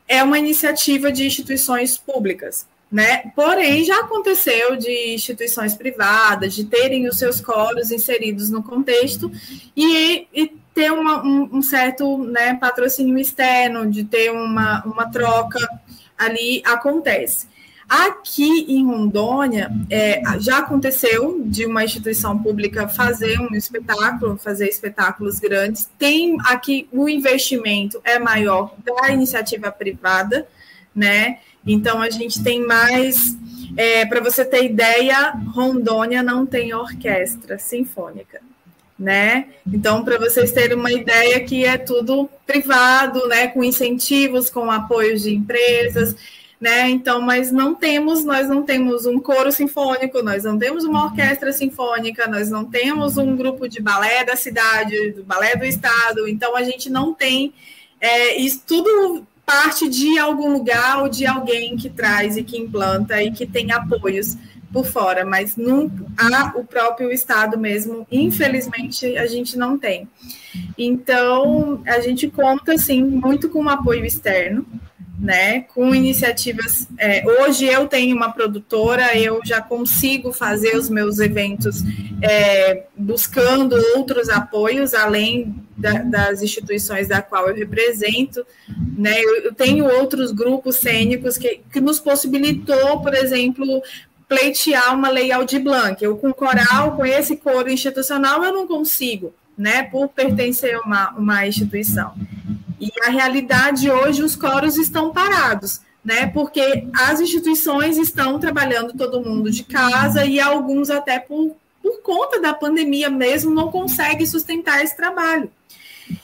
é uma iniciativa de instituições públicas, né? Porém, já aconteceu de instituições privadas, de terem os seus coros inseridos no contexto e ter um certo, né, patrocínio externo, de ter uma troca ali, acontece. Aqui em Rondônia, já aconteceu de uma instituição pública fazer um espetáculo, fazer espetáculos grandes. Tem aqui o investimento é maior da iniciativa privada, né? Então, a gente tem mais... para você ter ideia, Rondônia não tem orquestra sinfônica, né? Então, para vocês terem uma ideia, que é tudo privado, né? Com incentivos, com apoios de empresas, né? Então, nós não temos um coro sinfônico, nós não temos uma orquestra sinfônica, nós não temos um grupo de balé da cidade, do balé do estado. Então, a gente não tem isso tudo... parte de algum lugar ou de alguém que traz e que implanta e que tem apoios por fora, mas não há o próprio Estado mesmo, infelizmente, a gente não tem. Então, a gente conta, assim, muito com um apoio externo, né, com iniciativas. Hoje eu tenho uma produtora, eu já consigo fazer os meus eventos buscando outros apoios, além das instituições da qual eu represento, né? Eu tenho outros grupos cênicos que nos possibilitou, por exemplo, pleitear uma lei Aldir Blanc. Eu com coral, com esse coro institucional, eu não consigo, né, por pertencer a uma instituição. E a realidade hoje, os coros estão parados, né? Porque as instituições estão trabalhando todo mundo de casa e alguns até por conta da pandemia mesmo não conseguem sustentar esse trabalho.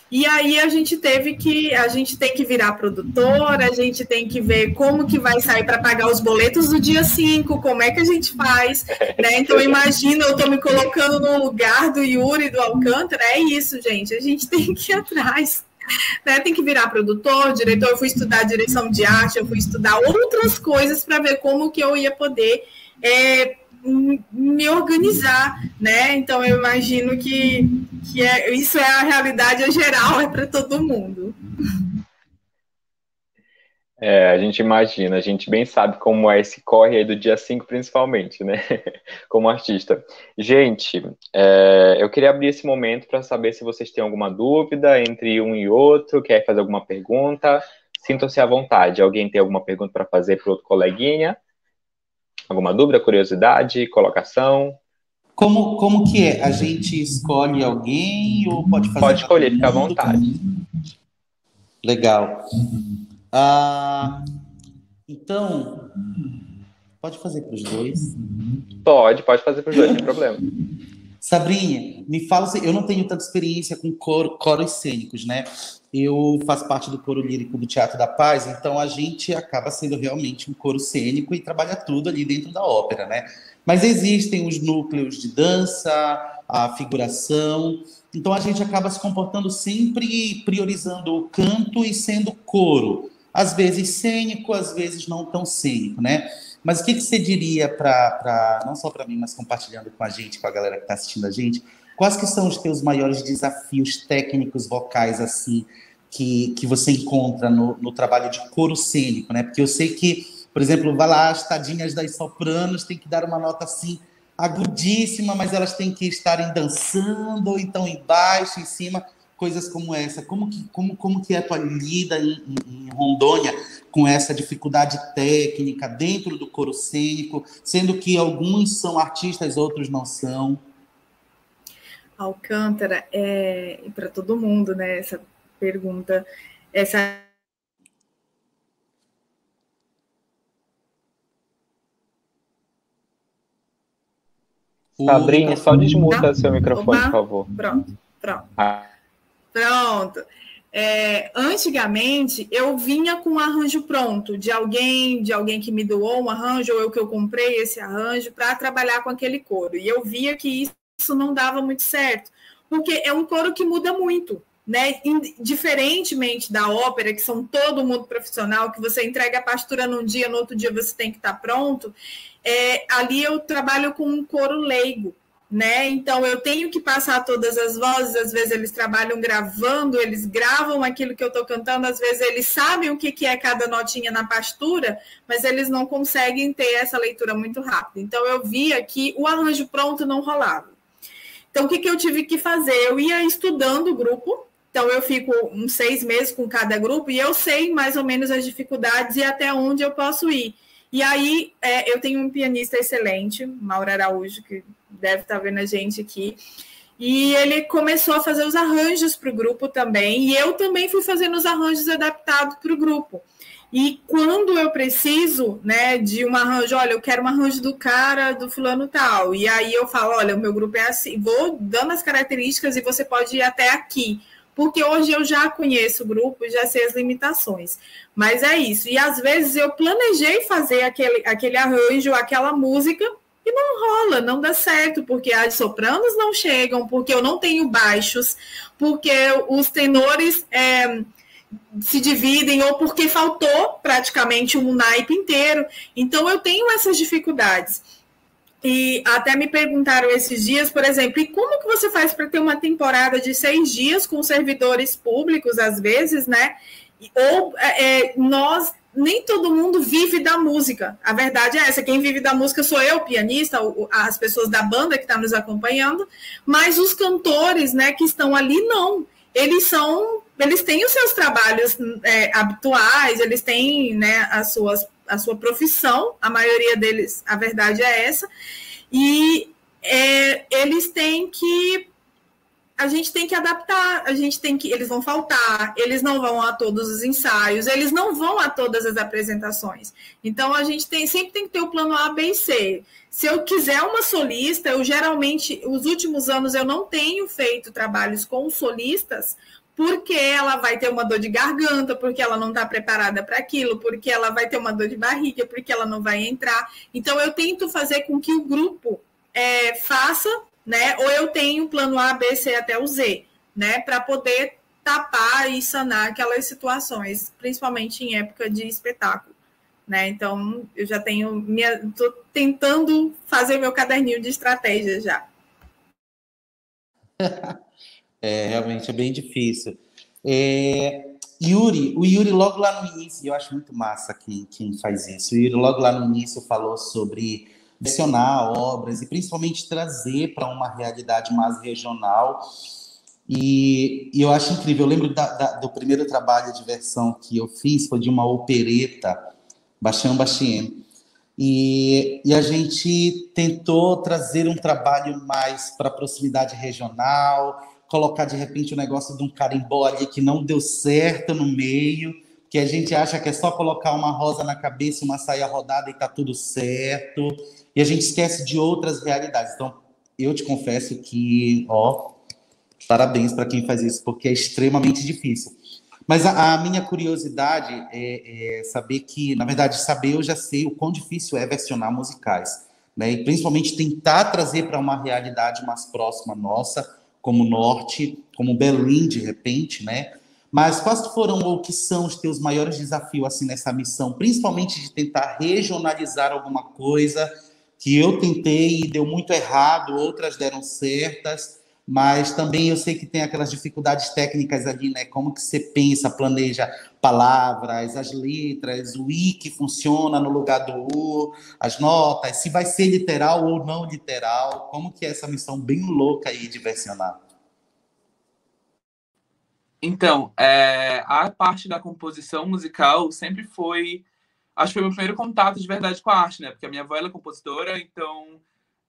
E aí a gente tem que virar produtora, a gente tem que ver como que vai sair para pagar os boletos do dia 5, como é que a gente faz, né? Então imagina, eu estou me colocando no lugar do Yuri, do Alcântara, é isso, gente, a gente tem que ir atrás, né? Tem que virar produtor, diretor, eu fui estudar direção de arte, eu fui estudar outras coisas para ver como que eu ia poder me organizar, né? Então eu imagino que isso é a realidade geral, é para todo mundo. A gente imagina, a gente bem sabe como é esse corre aí do dia 5, principalmente, né? Como artista. Gente, eu queria abrir esse momento para saber se vocês têm alguma dúvida entre um e outro, quer fazer alguma pergunta, sintam-se à vontade. Alguém tem alguma pergunta para fazer para o outro coleguinha? Alguma dúvida, curiosidade, colocação? Como que é? A gente escolhe alguém ou pode fazer? Pode escolher, fica à vontade. Legal. Então, pode fazer para os dois? Pode fazer para os dois, sem problema. Sabrinha, me fala, eu não tenho tanta experiência com coros cênicos, né? Eu faço parte do coro lírico do Teatro da Paz, então a gente acaba sendo realmente um coro cênico e trabalha tudo ali dentro da ópera, né? Mas existem os núcleos de dança, a figuração, então a gente acaba se comportando sempre priorizando o canto e sendo coro. Às vezes cênico, às vezes não tão cênico, né? Mas o que você diria não só para mim, mas compartilhando com a gente, com a galera que está assistindo a gente, quais que são os teus maiores desafios técnicos, vocais, assim, que você encontra no trabalho de coro cênico, né? Porque eu sei que, por exemplo, vai lá, as tadinhas das sopranos têm que dar uma nota, assim, agudíssima, mas elas têm que estarem dançando, ou então embaixo, em cima, coisas como essa. Como que é a tua lida em Rondônia com essa dificuldade técnica dentro do coro cênico, sendo que alguns são artistas, outros não são? Alcântara, para todo mundo, né, essa pergunta, Sabrinha, só desmuta seu microfone, por favor. Pronto. Pronto. Antigamente, eu vinha com um arranjo pronto, de alguém que me doou um arranjo, ou que eu comprei esse arranjo para trabalhar com aquele coro. E eu via que isso não dava muito certo, porque é um coro que muda muito, né? Diferentemente da ópera, que são todo mundo profissional, que você entrega a partitura num dia, no outro dia você tem que estar pronto, ali eu trabalho com um coro leigo, né? Então eu tenho que passar todas as vozes, às vezes eles trabalham gravando, eles gravam aquilo que eu estou cantando, às vezes eles sabem o que é cada notinha na partitura, mas eles não conseguem ter essa leitura muito rápida. Então eu via que o arranjo pronto não rolava. Então o que eu tive que fazer? Eu ia estudando o grupo, então eu fico uns 6 meses com cada grupo e eu sei mais ou menos as dificuldades e até onde eu posso ir. E aí eu tenho um pianista excelente, Mauro Araújo, que deve estar vendo a gente aqui, e ele começou a fazer os arranjos para o grupo também, e eu também fui fazendo os arranjos adaptados para o grupo. E quando eu preciso, né, de um arranjo, olha, eu quero um arranjo do cara, do fulano tal, e aí eu falo, olha, o meu grupo é assim, vou dando as características e você pode ir até aqui, porque hoje eu já conheço o grupo, já sei as limitações. Mas é isso. E às vezes eu planejei fazer aquele arranjo, aquela música, e não rola, não dá certo, porque as sopranos não chegam, porque eu não tenho baixos, porque os tenores se dividem, ou porque faltou praticamente um naipe inteiro. Então eu tenho essas dificuldades. E até me perguntaram esses dias, por exemplo, e como que você faz para ter uma temporada de 6 dias com servidores públicos, às vezes, né? Ou nem todo mundo vive da música. A verdade é essa, quem vive da música sou eu, pianista, as pessoas da banda que estão nos acompanhando, mas os cantores, né, que estão ali, não. Eles têm os seus trabalhos habituais, eles têm, né, a sua profissão, a maioria deles, a verdade é essa, e eles têm que a gente tem que adaptar, eles vão faltar, eles não vão a todos os ensaios, eles não vão a todas as apresentações. Então, a gente sempre tem que ter o plano A, B e C. Se eu quiser uma solista, eu geralmente, os últimos anos, eu não tenho feito trabalhos com solistas, porque ela vai ter uma dor de garganta, porque ela não está preparada para aquilo, porque ela vai ter uma dor de barriga, porque ela não vai entrar. Então, eu tento fazer com que o grupo faça, né? Ou eu tenho o plano A, B, C até o Z, né? Para poder tapar e sanar aquelas situações, principalmente em época de espetáculo, né? Então, eu já tenho... Estou tentando fazer meu caderninho de estratégia já. Realmente é bem difícil. O Yuri, logo lá no início, eu acho muito massa quem faz isso. O Yuri, logo lá no início, falou sobre versionar obras e principalmente trazer para uma realidade mais regional. E eu acho incrível. Eu lembro do primeiro trabalho de versão que eu fiz, foi de uma opereta, Bachan Bachien. E a gente tentou trazer um trabalho mais para a proximidade regional, colocar de repente o negócio de um carimbó ali que não deu certo no meio, que a gente acha que é só colocar uma rosa na cabeça, uma saia rodada e tá tudo certo, e a gente esquece de outras realidades. Então, eu te confesso que, parabéns para quem faz isso, porque é extremamente difícil. Mas a minha curiosidade é saber que, na verdade, eu já sei o quão difícil é versionar musicais, né? E principalmente tentar trazer para uma realidade mais próxima nossa, como Norte, como Belém, de repente, né? Mas quais foram ou que são os teus maiores desafios assim, nessa missão, principalmente de tentar regionalizar alguma coisa que eu tentei e deu muito errado, outras deram certas, mas também eu sei que tem aquelas dificuldades técnicas ali, né? Como que você pensa, planeja palavras, as letras, o I que funciona no lugar do U, as notas, se vai ser literal ou não literal, como que é essa missão bem louca aí de versionar? Então, a parte da composição musical sempre foi... Acho que foi o meu primeiro contato de verdade com a arte, né? Porque a minha avó ela é compositora, então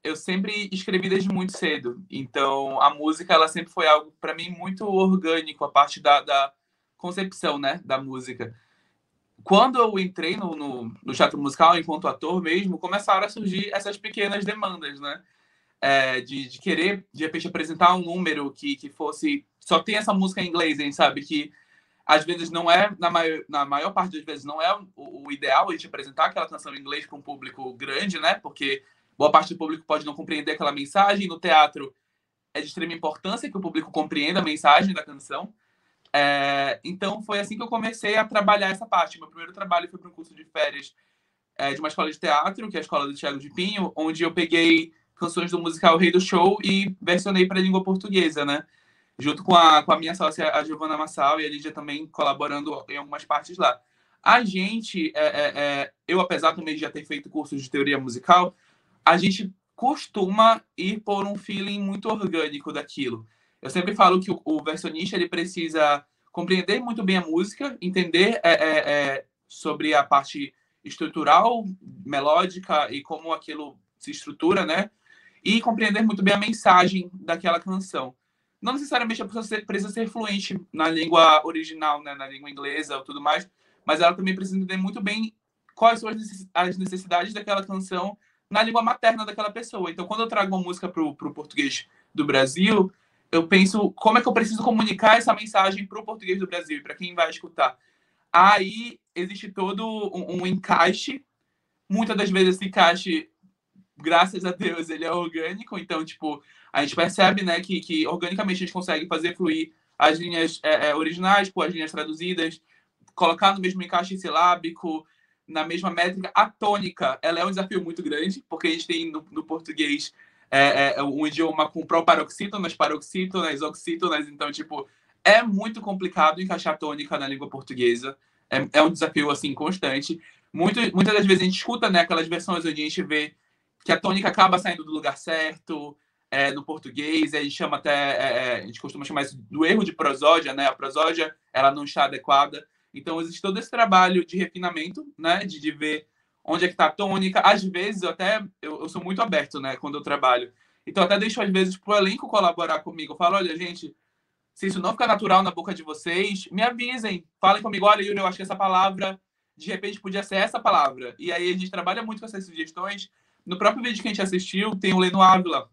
eu sempre escrevi desde muito cedo. Então, a música ela sempre foi algo, para mim, muito orgânico, a parte da concepção, né? Da música. Quando eu entrei no teatro musical, enquanto ator mesmo, começaram a surgir essas pequenas demandas, né? De querer, de repente, apresentar um número que fosse... Só tem essa música em inglês, hein, sabe? Que às vezes não é, na maior parte das vezes, não é o ideal a gente apresentar aquela canção em inglês para um público grande, né? Porque boa parte do público pode não compreender aquela mensagem. No teatro é de extrema importância que o público compreenda a mensagem da canção. Então foi assim que eu comecei a trabalhar essa parte. Meu primeiro trabalho foi para um curso de férias de uma escola de teatro, que é a Escola do Thiago de Pinho, onde eu peguei canções do musical Rei do Show e versionei para a língua portuguesa, né? Junto com a minha sócia, a Giovana Massal, e a Lídia também colaborando em algumas partes lá. A gente, eu apesar também de já ter feito cursos de teoria musical, a gente costuma ir por um feeling muito orgânico daquilo. Eu sempre falo que o versionista ele precisa compreender muito bem a música, entender sobre a parte estrutural, melódica e como aquilo se estrutura, né? E compreender muito bem a mensagem daquela canção. Não necessariamente a pessoa precisa ser fluente na língua original, né, na língua inglesa ou tudo mais, mas ela também precisa entender muito bem quais são as necessidades daquela canção na língua materna daquela pessoa. Então, quando eu trago uma música para o português do Brasil, eu penso como é que eu preciso comunicar essa mensagem para o português do Brasil e para quem vai escutar. Aí existe todo um encaixe. Muitas das vezes esse encaixe, graças a Deus, ele é orgânico. Então, tipo, a gente percebe, né, que organicamente a gente consegue fazer fluir as linhas originais com as linhas traduzidas, colocar no mesmo encaixe silábico, na mesma métrica. A tônica, ela é um desafio muito grande, porque a gente tem no português um idioma com proparoxítonas, paroxítonas, oxítonas. Então, tipo, é muito complicado encaixar tônica na língua portuguesa. É um desafio, assim, constante. Muitas das vezes a gente escuta, né, aquelas versões onde a gente vê que a tônica acaba saindo do lugar certo, no português, a gente chama até, a gente costuma chamar isso do erro de prosódia, né? A prosódia, ela não está adequada. Então, existe todo esse trabalho de refinamento, né? De ver onde é que está a tônica. Às vezes, eu sou muito aberto, né? Quando eu trabalho. Então, até deixo, às vezes, pro elenco colaborar comigo. Eu falo, olha, gente, se isso não ficar natural na boca de vocês, me avisem. Falem comigo, olha, Yuri, eu acho que essa palavra, de repente, podia ser essa palavra. E aí a gente trabalha muito com essas sugestões. No próprio vídeo que a gente assistiu, tem o Leno Ávila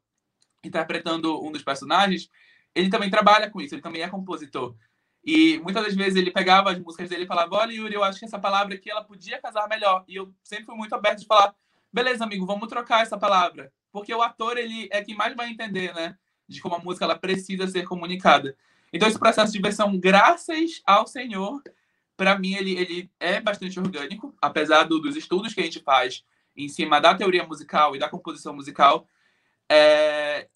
interpretando um dos personagens. Ele também trabalha com isso, ele também é compositor. E muitas das vezes ele pegava as músicas dele e falava, olha, Yuri, eu acho que essa palavra aqui ela podia casar melhor. E eu sempre fui muito aberto de falar, beleza, amigo, vamos trocar essa palavra. Porque o ator, ele é quem mais vai entender, né? De como a música ela precisa ser comunicada. Então, esse processo de versão, graças ao Senhor, para mim, ele é bastante orgânico, apesar dos estudos que a gente faz em cima da teoria musical e da composição musical.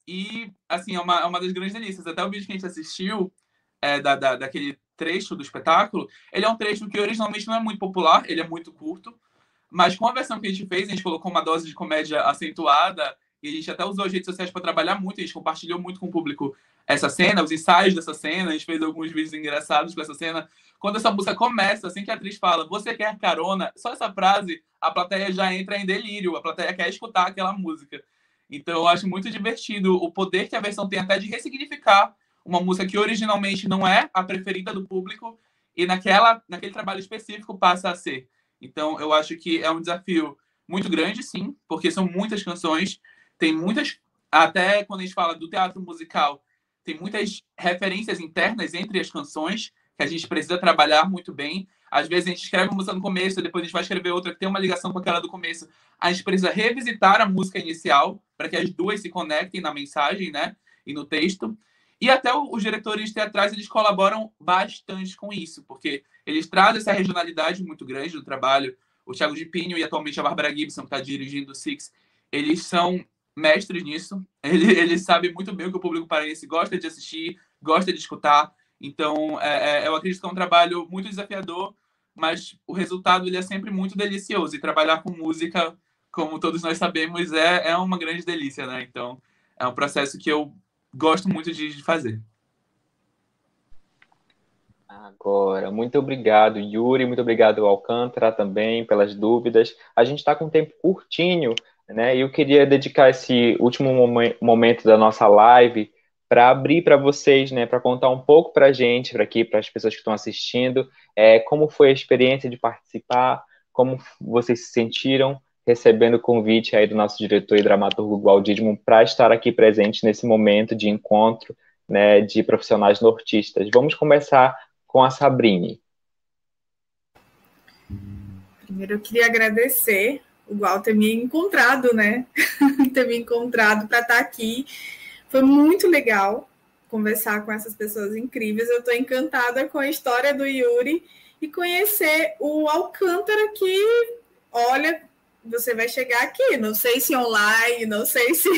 E, assim, é uma das grandes delícias. Até o vídeo que a gente assistiu, daquele trecho do espetáculo, ele é um trecho que originalmente não é muito popular, ele é muito curto, mas com a versão que a gente fez, a gente colocou uma dose de comédia acentuada, e a gente até usou as redes sociais para trabalhar muito, a gente compartilhou muito com o público essa cena, os ensaios dessa cena, a gente fez alguns vídeos engraçados com essa cena. Quando essa música começa, assim que a atriz fala, você quer carona? Só essa frase, a plateia já entra em delírio, a plateia quer escutar aquela música. Então, eu acho muito divertido o poder que a versão tem até de ressignificar uma música que originalmente não é a preferida do público e naquele trabalho específico passa a ser. Então, eu acho que é um desafio muito grande, sim, porque são muitas canções, tem muitas, até quando a gente fala do teatro musical, tem muitas referências internas entre as canções que a gente precisa trabalhar muito bem. Às vezes a gente escreve uma música no começo, depois a gente vai escrever outra que tem uma ligação com aquela do começo. A gente precisa revisitar a música inicial para que as duas se conectem na mensagem, né? E no texto. E até os diretores teatrais, eles colaboram bastante com isso, porque eles trazem essa regionalidade muito grande do trabalho. O Thiago de Pinho e atualmente a Bárbara Gibson, que está dirigindo o Six, eles são mestres nisso. Eles sabem muito bem o que o público paraense gosta de assistir, gosta de escutar. Então, eu acredito que é um trabalho muito desafiador, mas o resultado ele é sempre muito delicioso. E trabalhar com música, como todos nós sabemos, é uma grande delícia, né? Então, é um processo que eu gosto muito de fazer. Agora, muito obrigado, Yuri, muito obrigado, Alcântara, também, pelas dúvidas. A gente está com um tempo curtinho, né? E eu queria dedicar esse último momento da nossa live para abrir para vocês, né? Para contar um pouco para a gente, para as pessoas que estão assistindo, como foi a experiência de participar, como vocês se sentiram recebendo o convite aí do nosso diretor e dramaturgo Gualdídimo para estar aqui presente nesse momento de encontro, né, de profissionais nortistas. Vamos começar com a Sabrine. Primeiro, eu queria agradecer o Gual ter me encontrado, né? Ter me encontrado para estar aqui. Foi muito legal conversar com essas pessoas incríveis. Eu estou encantada com a história do Yuri e conhecer o Alcântara que, olha, você vai chegar aqui, não sei se online, não sei se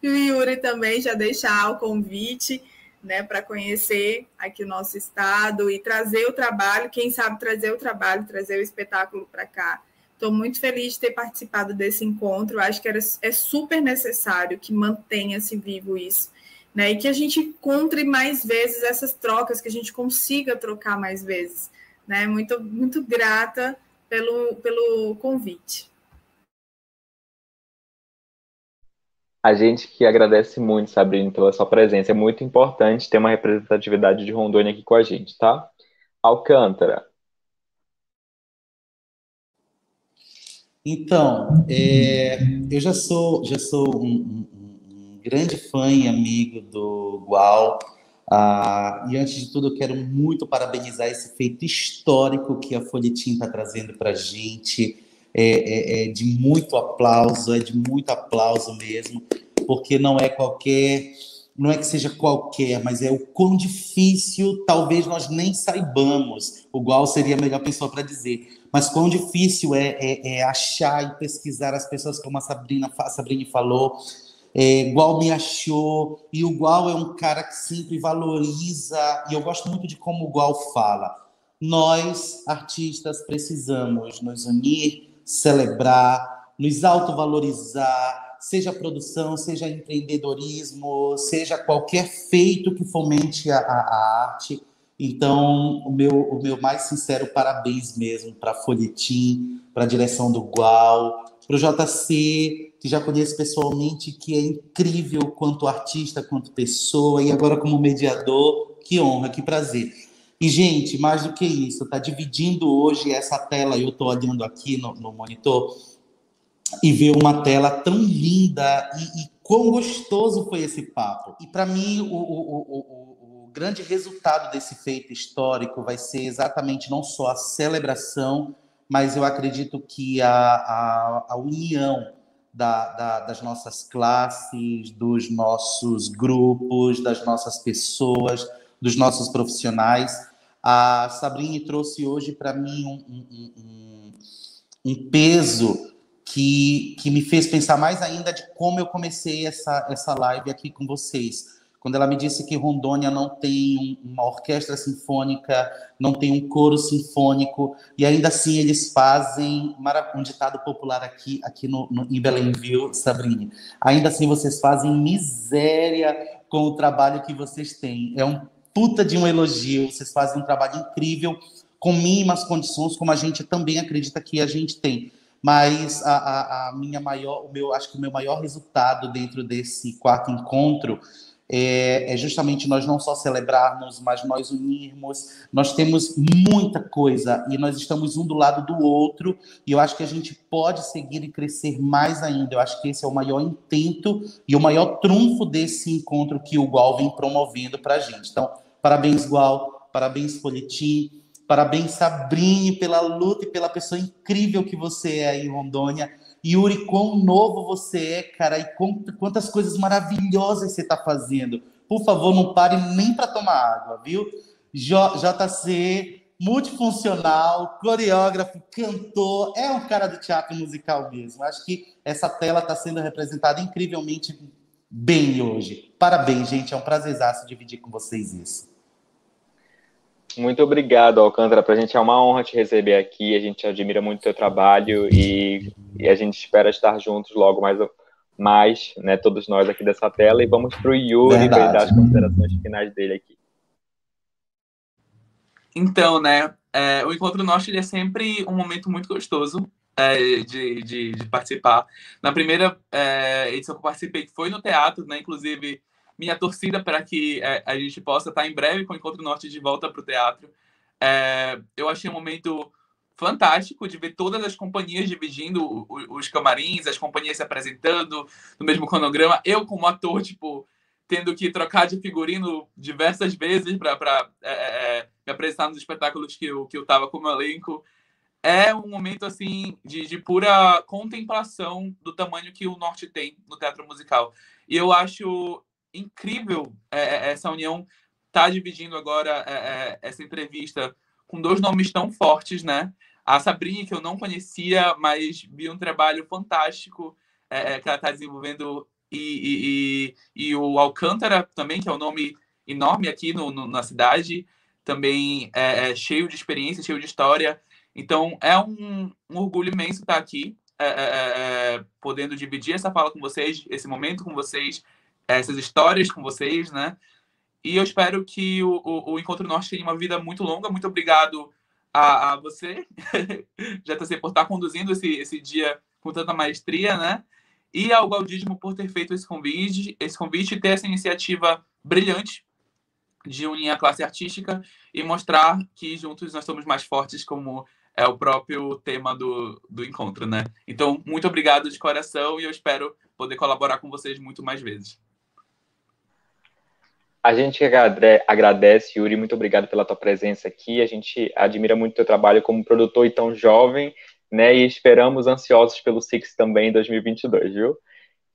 o Yuri também já deixar o convite, né, para conhecer aqui o nosso estado e trazer o trabalho, quem sabe trazer o trabalho, trazer o espetáculo para cá. Estou muito feliz de ter participado desse encontro, acho que é super necessário que mantenha-se vivo isso, né, e que a gente encontre mais vezes essas trocas, que a gente consiga trocar mais vezes, né, muito, muito grata pelo convite. A gente que agradece muito, Sabrina, pela sua presença. É muito importante ter uma representatividade de Rondônia aqui com a gente, tá? Alcântara. Então, eu já sou um grande fã e amigo do Gual. E antes de tudo, eu quero muito parabenizar esse feito histórico que a Folhetim está trazendo para a gente. De muito aplauso, mesmo, porque não é que seja qualquer, mas é o quão difícil, talvez nós nem saibamos, o Gual seria a melhor pessoa para dizer, mas quão difícil é achar e pesquisar as pessoas, como a Sabrine falou. Gual me achou, e o Gual é um cara que sempre valoriza, e eu gosto muito de como o Gual fala. Nós, artistas, precisamos nos unir, celebrar, nos autovalorizar, seja produção, seja empreendedorismo, seja qualquer feito que fomente a arte. Então, o meu mais sincero parabéns mesmo para a Folhetim, para a direção do Gual, para o JC, que já conheço pessoalmente, que é incrível quanto artista, quanto pessoa, e agora como mediador, que honra, que prazer. E, gente, mais do que isso, tá dividindo hoje essa tela, eu estou olhando aqui no monitor, e ver uma tela tão linda e quão gostoso foi esse papo. E, para mim, o grande resultado desse feito histórico vai ser exatamente não só a celebração, mas eu acredito que a união das nossas classes, dos nossos grupos, das nossas pessoas, dos nossos profissionais. A Sabrine trouxe hoje para mim um peso que me fez pensar mais ainda de como eu comecei essa live aqui com vocês. Quando ela me disse que Rondônia não tem uma orquestra sinfônica, não tem um coro sinfônico, e ainda assim eles fazem um ditado popular aqui em Belém, viu, Sabrine? Ainda assim vocês fazem miséria com o trabalho que vocês têm. É um puta de um elogio, vocês fazem um trabalho incrível, com mínimas condições, como a gente também acredita que a gente tem. Mas acho que o meu maior resultado dentro desse quarto encontro é justamente nós não só celebrarmos, mas nós unirmos. Nós temos muita coisa e nós estamos um do lado do outro, e eu acho que a gente pode seguir e crescer mais ainda. Eu acho que esse é o maior intento e o maior trunfo desse encontro que o Gual vem promovendo para a gente. Então, parabéns, Gual, parabéns, Folhetim, parabéns, Sabrine, pela luta e pela pessoa incrível que você é aí em Rondônia. Yuri, quão novo você é, cara, e quantas coisas maravilhosas você está fazendo. Por favor, não pare nem para tomar água, viu? JC, multifuncional, coreógrafo, cantor, é um cara do teatro musical mesmo. Acho que essa tela está sendo representada incrivelmente bem hoje. Parabéns, gente, é um prazerzaço dividir com vocês isso. Muito obrigado, Alcântara. Para a gente é uma honra te receber aqui. A gente admira muito o teu trabalho e a gente espera estar juntos logo mais, né, todos nós aqui dessa tela. E vamos para o Yuri para ele dar as considerações finais dele aqui. Então, né, o Encontro Norte ele é sempre um momento muito gostoso de participar. Na primeira edição que eu participei, que foi no teatro, né, inclusive minha torcida para que a gente possa estar em breve com o Encontro Norte de volta para o teatro. Eu achei um momento fantástico de ver todas as companhias dividindo os camarins, as companhias se apresentando no mesmo cronograma. Eu, como ator, tendo que trocar de figurino diversas vezes para me apresentar nos espetáculos que eu estava como elenco. É um momento assim de pura contemplação do tamanho que o Norte tem no teatro musical. E eu acho incrível essa união tá dividindo agora essa entrevista com dois nomes tão fortes, né? A Sabrine, que eu não conhecia, mas vi um trabalho fantástico que ela está desenvolvendo, e o Alcântara também, que é um nome enorme aqui na cidade, também cheio de experiência, cheio de história. Então, é um orgulho imenso estar aqui, podendo dividir essa fala com vocês, esse momento com vocês, essas histórias com vocês, né? E eu espero que o Encontro Norte tenha uma vida muito longa. Muito obrigado a você, JC, por estar conduzindo esse dia com tanta maestria, né? E ao Gualdísimo por ter feito esse convite e ter essa iniciativa brilhante de unir a classe artística e mostrar que juntos nós somos mais fortes, como é o próprio tema do encontro, né? Então, muito obrigado de coração e eu espero poder colaborar com vocês muito mais vezes. A gente agradece, Yuri, muito obrigado pela tua presença aqui. A gente admira muito o teu trabalho como produtor e tão jovem, né? E esperamos ansiosos pelo Six também em 2022, viu?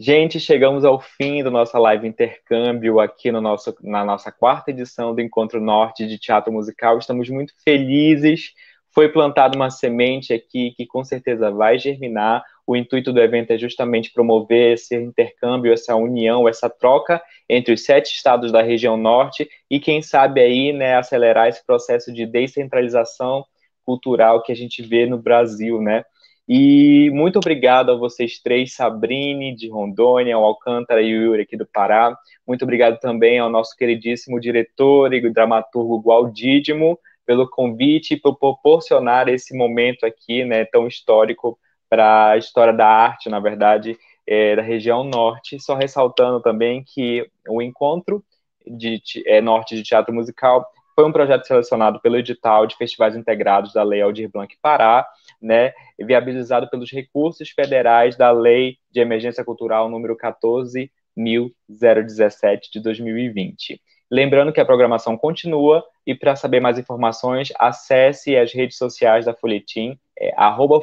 Gente, chegamos ao fim da nossa live intercâmbio aqui na nossa quarta edição do Encontro Norte de Teatro Musical. Estamos muito felizes. Foi plantada uma semente aqui que com certeza vai germinar. O intuito do evento é justamente promover esse intercâmbio, essa união, essa troca entre os 7 estados da região norte e, quem sabe, aí, né, acelerar esse processo de descentralização cultural que a gente vê no Brasil, né? E muito obrigado a vocês três, Sabrine, de Rondônia, ao Alcântara e o Yuri aqui do Pará. Muito obrigado também ao nosso queridíssimo diretor e dramaturgo Gualdídimo pelo convite e por proporcionar esse momento aqui, né, tão histórico para a história da arte, na verdade, da região norte, só ressaltando também que o Encontro Norte de Teatro Musical foi um projeto selecionado pelo edital de festivais integrados da Lei Aldir Blanc Pará, né, viabilizado pelos recursos federais da Lei de Emergência Cultural número 14.017 de 2020. Lembrando que a programação continua e para saber mais informações, acesse as redes sociais da Folhetim,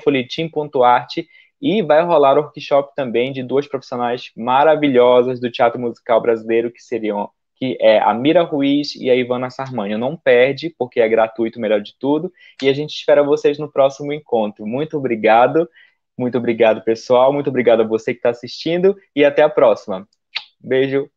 @folhetim.arte, e vai rolar workshop também de duas profissionais maravilhosas do teatro musical brasileiro, que é a Mira Ruiz e a Ivana Sarmanho. Não perde, porque é gratuito, melhor de tudo, e a gente espera vocês no próximo encontro. Muito obrigado, pessoal, muito obrigado a você que está assistindo, e até a próxima. Beijo.